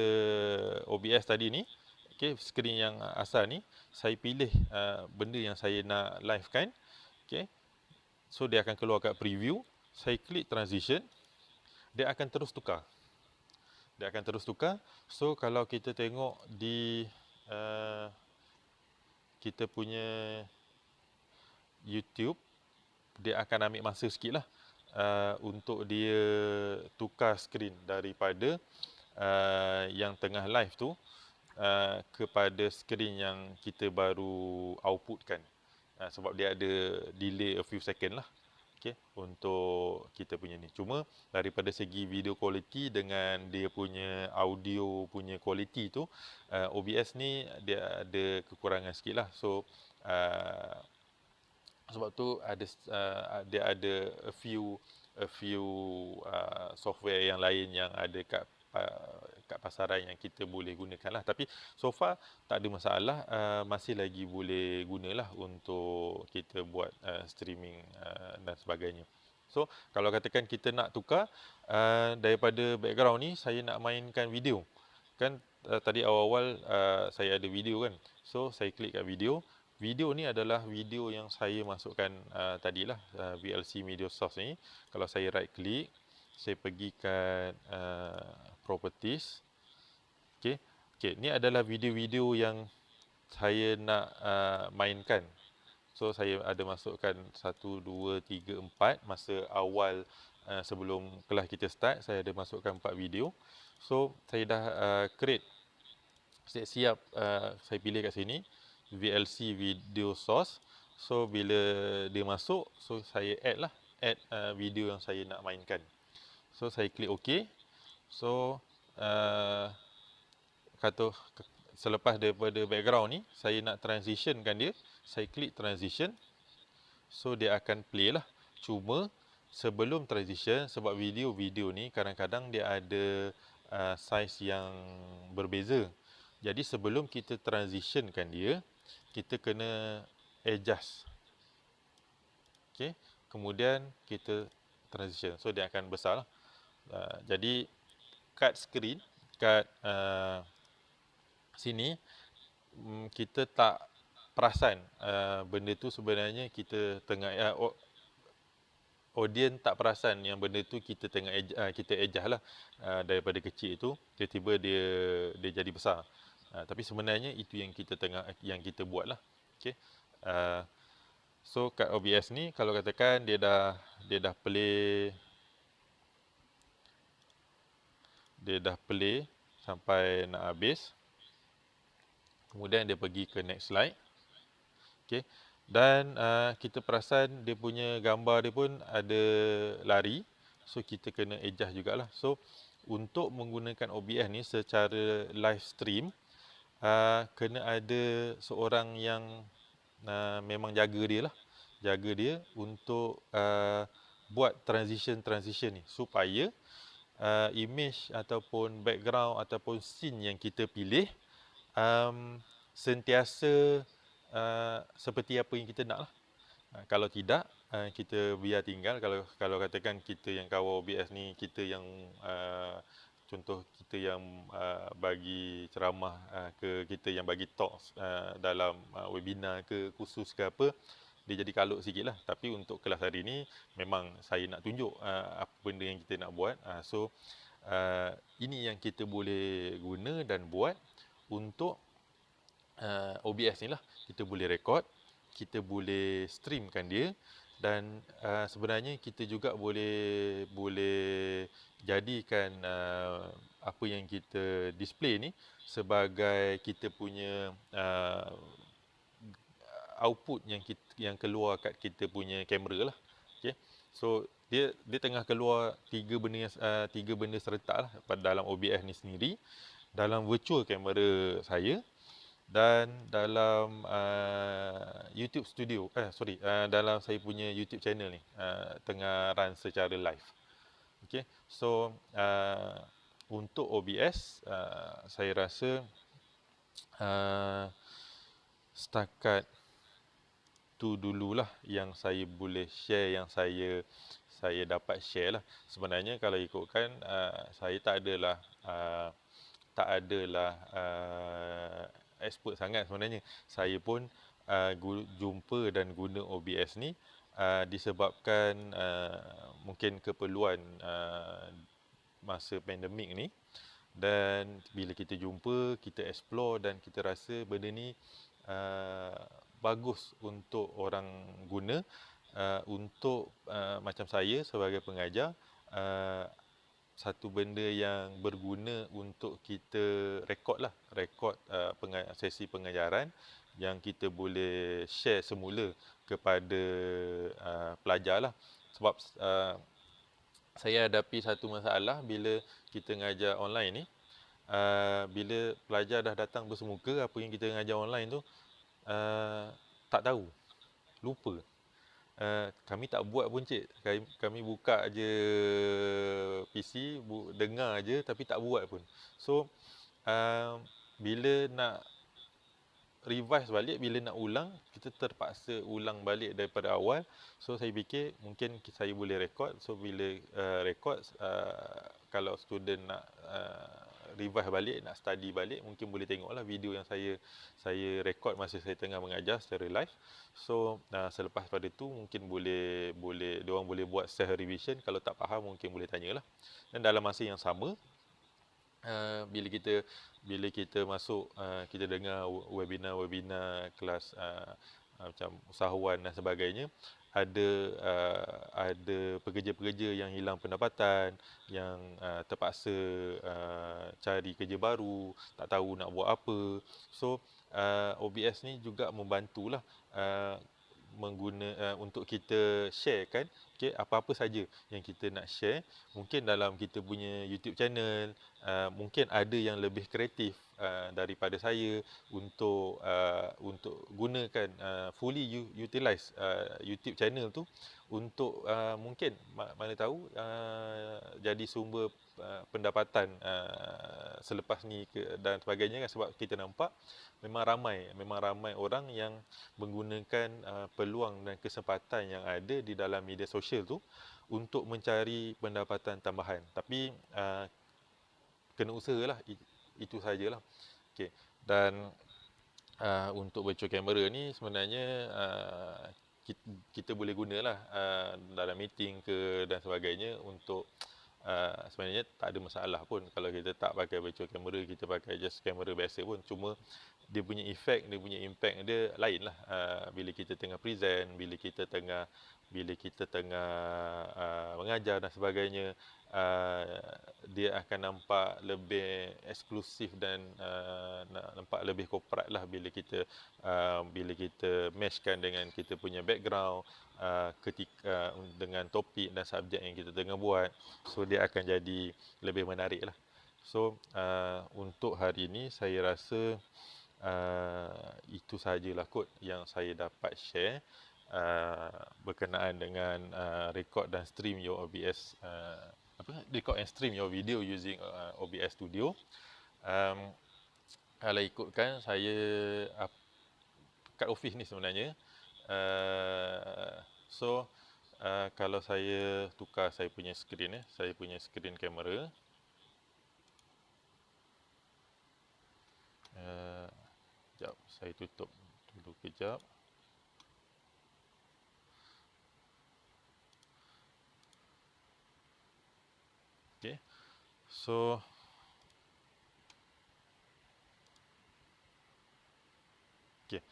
S1: OBS tadi ni, okay, skrin yang asal ni, saya pilih benda yang saya nak live kan. Okay. So dia akan keluar kat preview, saya klik transition, dia akan terus tukar. So kalau kita tengok di kita punya YouTube, dia akan ambil masa sikit lah untuk dia tukar skrin daripada yang tengah live tu kepada skrin yang kita baru outputkan. Sebab dia ada delay a few second lah. Okay, untuk kita punya ni. Cuma daripada segi video quality dengan dia punya audio punya quality tu, OBS ni dia ada kekurangan sikit lah. So sebab tu ada dia ada a few software yang lain yang ada kat pasaran yang kita boleh gunakan lah. Tapi so far tak ada masalah, masih lagi boleh gunalah untuk kita buat streaming dan sebagainya. So kalau katakan kita nak tukar daripada background ni, saya nak mainkan video kan, tadi awal-awal saya ada video kan. So saya klik kat video. Video ni adalah video yang saya masukkan tadilah, VLC media source ni. Kalau saya right click, saya pergi kat properties. Okey. Ni adalah video-video yang saya nak mainkan. So saya ada masukkan 1 2 3 4 masa awal sebelum kelas kita start, saya ada masukkan 4 video. So saya dah create siap-siap, saya pilih kat sini VLC video source. So bila dia masuk, so saya add video yang saya nak mainkan. So saya klik OK. So selepas daripada background ni, saya nak transitionkan dia, saya klik transition. So dia akan play lah. Cuma sebelum transition, sebab video ni kadang-kadang dia ada size yang berbeza. Jadi sebelum kita transitionkan dia, kita kena adjust. Okay. Kemudian kita transition. So dia akan besar lah. Jadi kat screen, kat sini kita tak perasan benda tu sebenarnya kita tengah audience tak perasan yang benda tu kita tengah kita adjust lah daripada kecil itu tiba-tiba dia jadi besar. Tapi sebenarnya itu yang kita buat lah. Okay. So kat OBS ni kalau katakan dia dah play sampai nak habis. Kemudian dia pergi ke next slide. Okay. Dan kita perasan dia punya gambar dia pun ada lari. So kita kena adjust jugalah. So untuk menggunakan OBS ni secara live stream, kena ada seorang yang memang jaga dia lah. Jaga dia untuk buat transition ni supaya image ataupun background ataupun scene yang kita pilih sentiasa seperti apa yang kita nak lah. Kalau tidak, kita biar tinggal. Kalau katakan kita yang kawal OBS ni, kita yang contoh kita yang bagi ceramah ke, kita yang bagi talks dalam webinar ke, khusus ke apa, dia jadi kalut sikit lah. Tapi untuk kelas hari ni, memang saya nak tunjuk apa benda yang kita nak buat. So, ini yang kita boleh guna dan buat untuk OBS ni lah. Kita boleh record, kita boleh streamkan dia, dan sebenarnya kita juga boleh jadikan apa yang kita display ni sebagai kita punya output yang keluar kat kita punya kamera lah. Okay. So dia tengah keluar tiga benda serentak lah pada dalam OBS ni sendiri, dalam virtual kamera saya, dan dalam YouTube Studio, dalam saya punya YouTube channel ni tengah run secara live. Okay. So untuk OBS saya rasa setakat tu dululah yang saya boleh share, yang saya dapat share lah. Sebenarnya kalau ikutkan saya tak adalah expert sangat sebenarnya. Saya pun jumpa dan guna OBS ni disebabkan mungkin keperluan masa pandemik ni, dan bila kita jumpa, kita explore dan kita rasa benda ni bagus untuk orang guna, untuk macam saya sebagai pengajar, satu benda yang berguna untuk kita rekod sesi pengajaran yang kita boleh share semula kepada pelajar lah. Sebab saya hadapi satu masalah bila kita ngajar online ni, bila pelajar dah datang bersemuka, apa yang kita ngajar online tu tak tahu, lupa. Kami tak buat pun, cik. Kami buka je PC, dengar je tapi tak buat pun. So bila nak revise balik, bila nak ulang, kita terpaksa ulang balik daripada awal. So saya fikir mungkin saya boleh record. So bila record, kalau student nak revise balik, nak study balik, mungkin boleh tengoklah video yang saya record masa saya tengah mengajar secara live. So selepas pada tu mungkin boleh diorang boleh buat self revision. Kalau tak faham mungkin boleh tanyalah. Dan dalam masa yang sama, bila kita masuk, kita dengar webinar kelas macam usahawan dan sebagainya, ada pekerja-pekerja yang hilang pendapatan, yang terpaksa cari kerja baru, tak tahu nak buat apa. So OBS ni juga membantulah untuk kita sharekan, apa-apa saja yang kita nak share. Mungkin dalam kita punya YouTube channel, mungkin ada yang lebih kreatif daripada saya untuk gunakan fully utilize YouTube channel tu untuk mungkin mana tahu jadi sumber pendapatan selepas ni dan sebagainya kan, sebab kita nampak memang ramai orang yang menggunakan peluang dan kesempatan yang ada di dalam media sosial tu untuk mencari pendapatan tambahan. Tapi kena usahalah, itu sajalah. Okey. Dan untuk virtual camera ni sebenarnya kita boleh gunalah dalam meeting ke dan sebagainya untuk sebenarnya tak ada masalah pun kalau kita tak pakai virtual camera, kita pakai just kamera biasa pun. Cuma dia punya efek, dia punya impact dia lain lah bila kita tengah present, bila kita tengah mengajar dan sebagainya. Dia akan nampak lebih eksklusif dan nampak lebih corporate lah bila kita meshkan dengan kita punya background ketika dengan topik dan subjek yang kita tengah buat. So dia akan jadi lebih menarik lah. So untuk hari ini saya rasa itu sahajalah kot yang saya dapat share berkenaan dengan record dan stream your OBS record and stream your video using OBS Studio. Kalau ikutkan saya kat office ni sebenarnya, so kalau saya tukar saya punya skrin saya punya skrin kamera, sekejap saya tutup dulu kejap. Okay, so okay,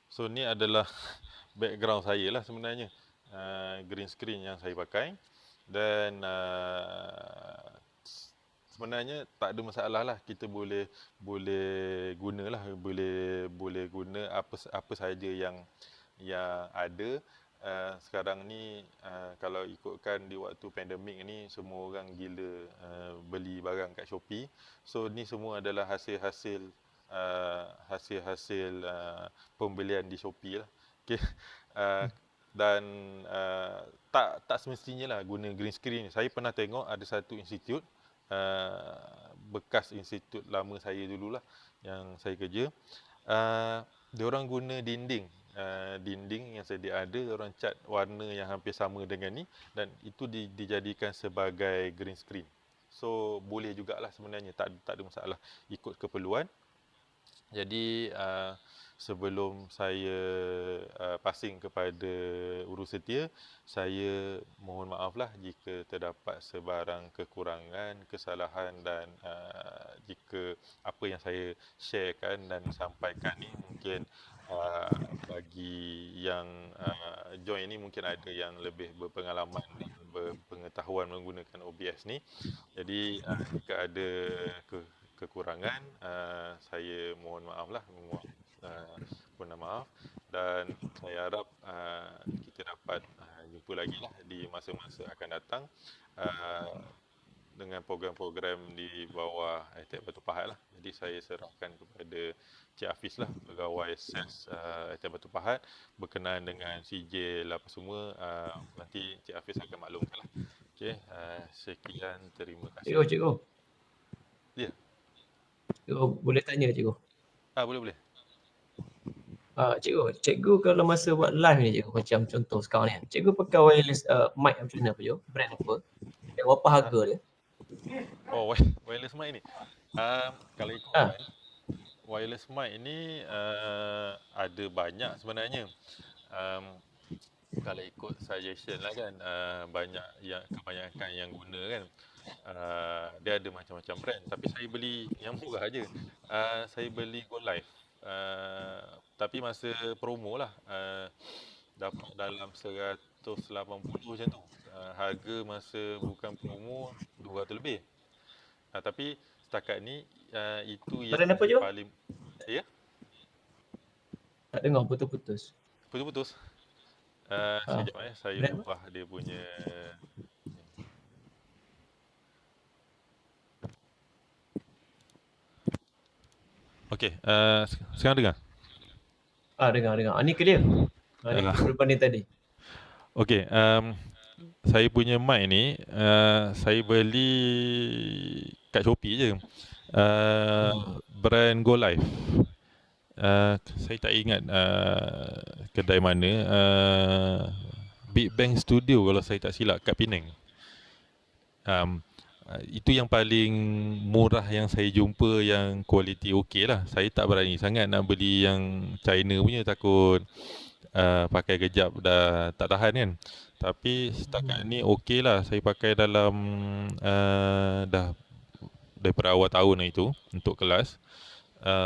S1: so ni adalah background saya lah sebenarnya, green screen yang saya pakai. Dan sebenarnya tak ada masalah lah, kita boleh gunalah, boleh guna apa saja yang ada. Sekarang ni kalau ikutkan di waktu pandemik ni semua orang gila beli barang kat Shopee. So ni semua adalah hasil-hasil pembelian di Shopee lah. Okay. Dan tak semestinya lah guna green screen. Saya pernah tengok ada satu institut, bekas institut lama saya dululah yang saya kerja, diorang guna dinding yang sedia ada, diorang cat warna yang hampir sama dengan ni dan itu dijadikan sebagai green screen. So boleh jugalah sebenarnya, tak ada masalah, ikut keperluan. Jadi sebelum saya passing kepada urus setia, saya mohon maaflah jika terdapat sebarang kekurangan, kesalahan dan jika apa yang saya sharekan dan sampaikan ni mungkin bagi yang join ni mungkin ada yang lebih berpengalaman dan berpengetahuan menggunakan OBS ni. Jadi jika ada kekurangan, saya mohon maaf lah, mohon maaf, dan saya harap kita dapat jumpa lagi lah di masa-masa akan datang dengan program-program di bawah Etiat Batu Pahat lah. Jadi saya serahkan kepada Cik Hafiz lah, pegawai sales Etiat Batu Pahat, berkenaan dengan sijil apa semua, nanti Cik Hafiz akan maklumkan lah. Okey, sekian, terima kasih.
S2: Cikgu.
S1: Ya.
S2: Cikgu boleh tanya cikgu?
S1: Boleh.
S2: Cikgu kalau masa buat live ni cikgu, macam contoh sekarang ni, cikgu pakai wireless mic macam mana apa cikgu? Brand apa? Dan berapa harga dia?
S1: Oh, wireless mic ni. Kalau ikutkan wireless mic ni ada banyak sebenarnya. Kalau ikut suggestion lah kan, banyak yang kebanyakan yang guna kan. Dia ada macam-macam brand, tapi saya beli yang murah aje. Saya beli Go Live. Tapi masa promo lah, dapat dalam 180 macam tu. Harga masa bukan promo 200 lebih. Tapi setakat ni itu yang
S2: brand apa cikgu?
S1: paling, ya?
S2: Tak dengar, putus-putus.
S1: Putus-putus. Sekejap saya
S2: brand
S1: ubah dia punya. Okey, sekarang dengar?
S2: Dengar dengar. Ni clear. Ni
S1: Uh,
S2: berbanding tadi.
S1: Okey, saya punya mic ni, saya beli kat Shopee je.
S2: Hmm.
S1: Brand Go Live. Saya tak ingat kedai mana. Big Bang Studio kalau saya tak silap kat Penang. Um, itu yang paling murah yang saya jumpa yang kualiti okey lah. Saya tak berani sangat nak beli yang China punya, takut pakai kejap dah tak tahan kan. Tapi setakat ni okey lah. Saya pakai dalam dah daripada awal tahun itu untuk kelas.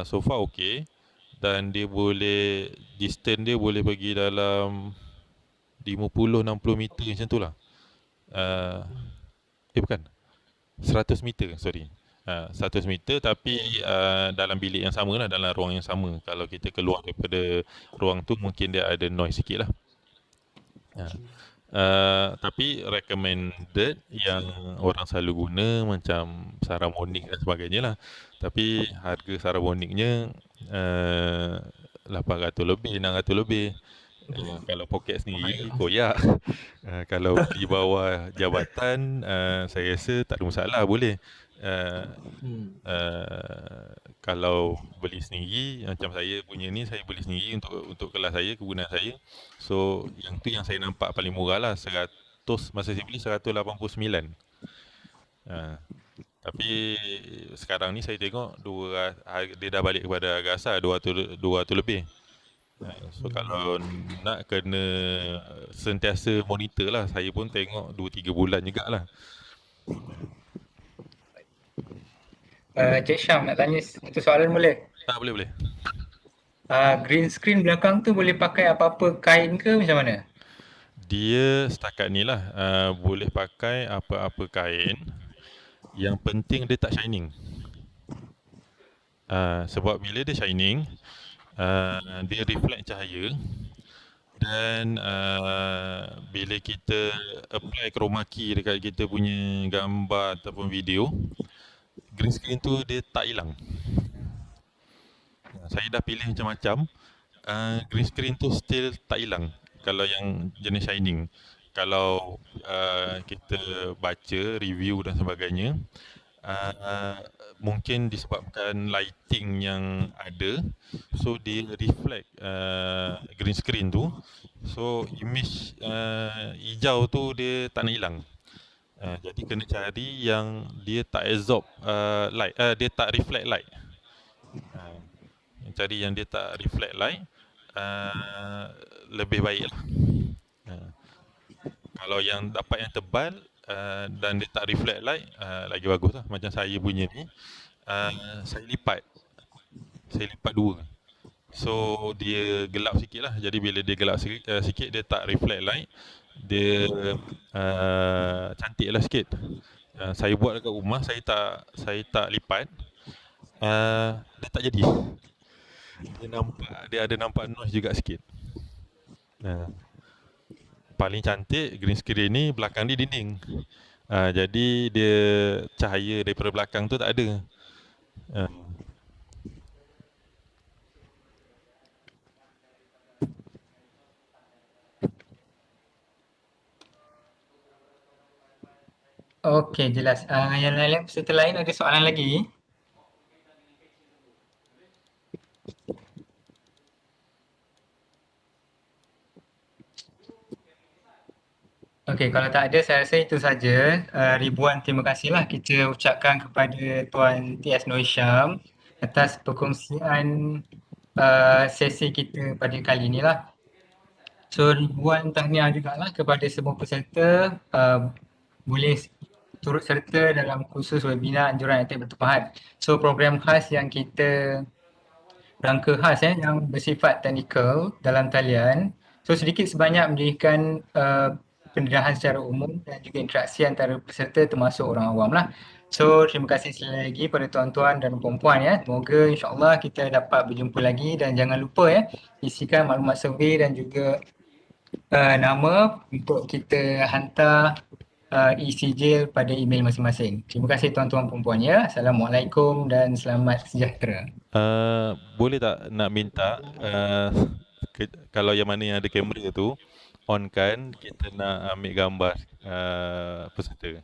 S1: So far okey. Dan dia boleh, distance dia boleh pergi dalam 50-60 meter macam tu lah. Uh, bukan, 100 meter, sorry. 100 meter tapi dalam bilik yang sama lah, dalam ruang yang sama. Kalau kita keluar daripada ruang tu mungkin dia ada noise sikit lah. Uh, tapi recommended yang orang selalu guna macam Saramonic dan sebagainya lah. Tapi harga Saramonicnya 800 lebih, 600 lebih. Kalau poket
S2: Mahal
S1: sendiri
S2: juga.
S1: koyak. Kalau di bawah jabatan, saya rasa tak ada masalah, boleh. Uh,
S2: Hmm.
S1: Kalau beli sendiri macam saya punya ni, saya beli sendiri untuk kelas saya, kegunaan saya. So yang tu yang saya nampak paling murah lah, 100, masa saya beli 189. uh, tapi sekarang ni saya tengok dia dah balik kepada harga asal 200 lebih. So kalau nak kena sentiasa monitor lah. Saya pun tengok 2-3 bulan jugalah.
S3: Cik Syam nak tanya satu soalan boleh?
S1: Boleh boleh.
S3: Green screen belakang tu boleh pakai apa-apa kain ke macam mana?
S1: Dia setakat ni lah, boleh pakai apa-apa kain. Yang penting dia tak shining. Sebab bila dia shining, dia reflect cahaya. Dan bila kita apply chroma key dekat kita punya gambar ataupun video, green screen tu dia tak hilang. Saya dah pilih macam-macam, green screen tu still tak hilang kalau yang jenis shining. Kalau kita baca review dan sebagainya, uh, mungkin disebabkan lighting yang ada, so dia reflect green screen tu. So image hijau tu dia tak nak hilang. Jadi kena cari yang dia tak absorb light, dia tak reflect light. Cari yang dia tak reflect light, lebih baik lah. Kalau yang dapat yang tebal dan dia tak reflect light, lagi bagus lah. Macam saya punya ni, saya lipat dua. So dia gelap sikit lah. Jadi bila dia gelap sikit, dia tak reflect light, dia cantik lah sikit. Saya buat dekat rumah, saya tak lipat, dia tak jadi. Dia ada nampak noise juga sikit. Paling cantik green screen ni belakang dia dinding. Jadi dia cahaya daripada belakang tu tak ada. Uh,
S3: Okey, jelas. Yang lain peserta lain ada soalan lagi? Okey, kalau tak ada saya rasa itu saja. Ribuan terima kasihlah kita ucapkan kepada Tuan T.S. Noor Hisham atas perkongsian sesi kita pada kali ini lah. So ribuan tahniah jugalah kepada semua peserta boleh turut serta dalam kursus webinar anjuran aktif bertempahan. So program khas yang kita rangka khas yang bersifat teknikal dalam talian. So sedikit sebanyak memberikan pendedahan secara umum dan juga interaksi antara peserta termasuk orang awam lah. So terima kasih sekali lagi pada tuan-tuan dan puan-puan ya. Semoga insyaAllah kita dapat berjumpa lagi dan jangan lupa isikan maklumat survey dan juga nama untuk kita hantar e-sijil pada email masing-masing. Terima kasih tuan-tuan dan puan ya. Assalamualaikum dan selamat sejahtera.
S1: Boleh tak nak minta kalau yang mana yang ada kamera tu on kan, kita nak ambil gambar peserta.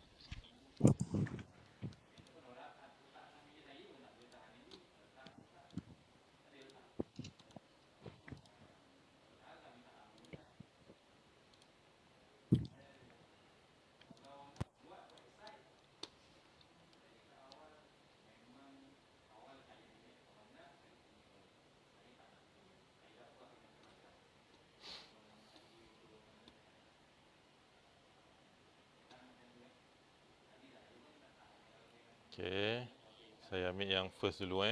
S1: Okey, saya ambil yang first dulu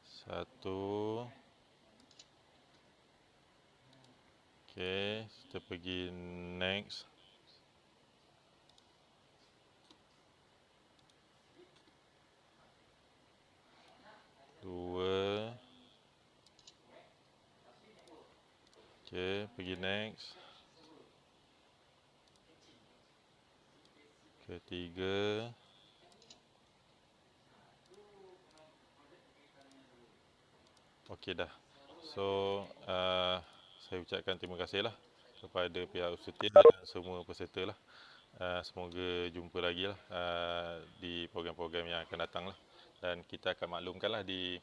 S1: Satu. Okey, kita pergi next. Dua. Okey, pergi next. Ketiga. Okey dah. So, saya ucapkan terima kasihlah kepada pihak Usutia dan semua peserta lah. Semoga jumpa lagi lah di program-program yang akan datang lah. Dan kita akan maklumkan lah di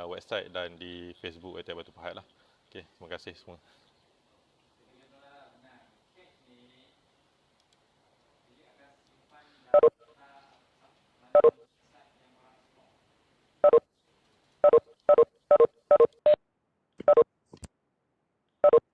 S1: website dan di Facebook Wetiap Batu Pahat lah. Okey, terima kasih semua.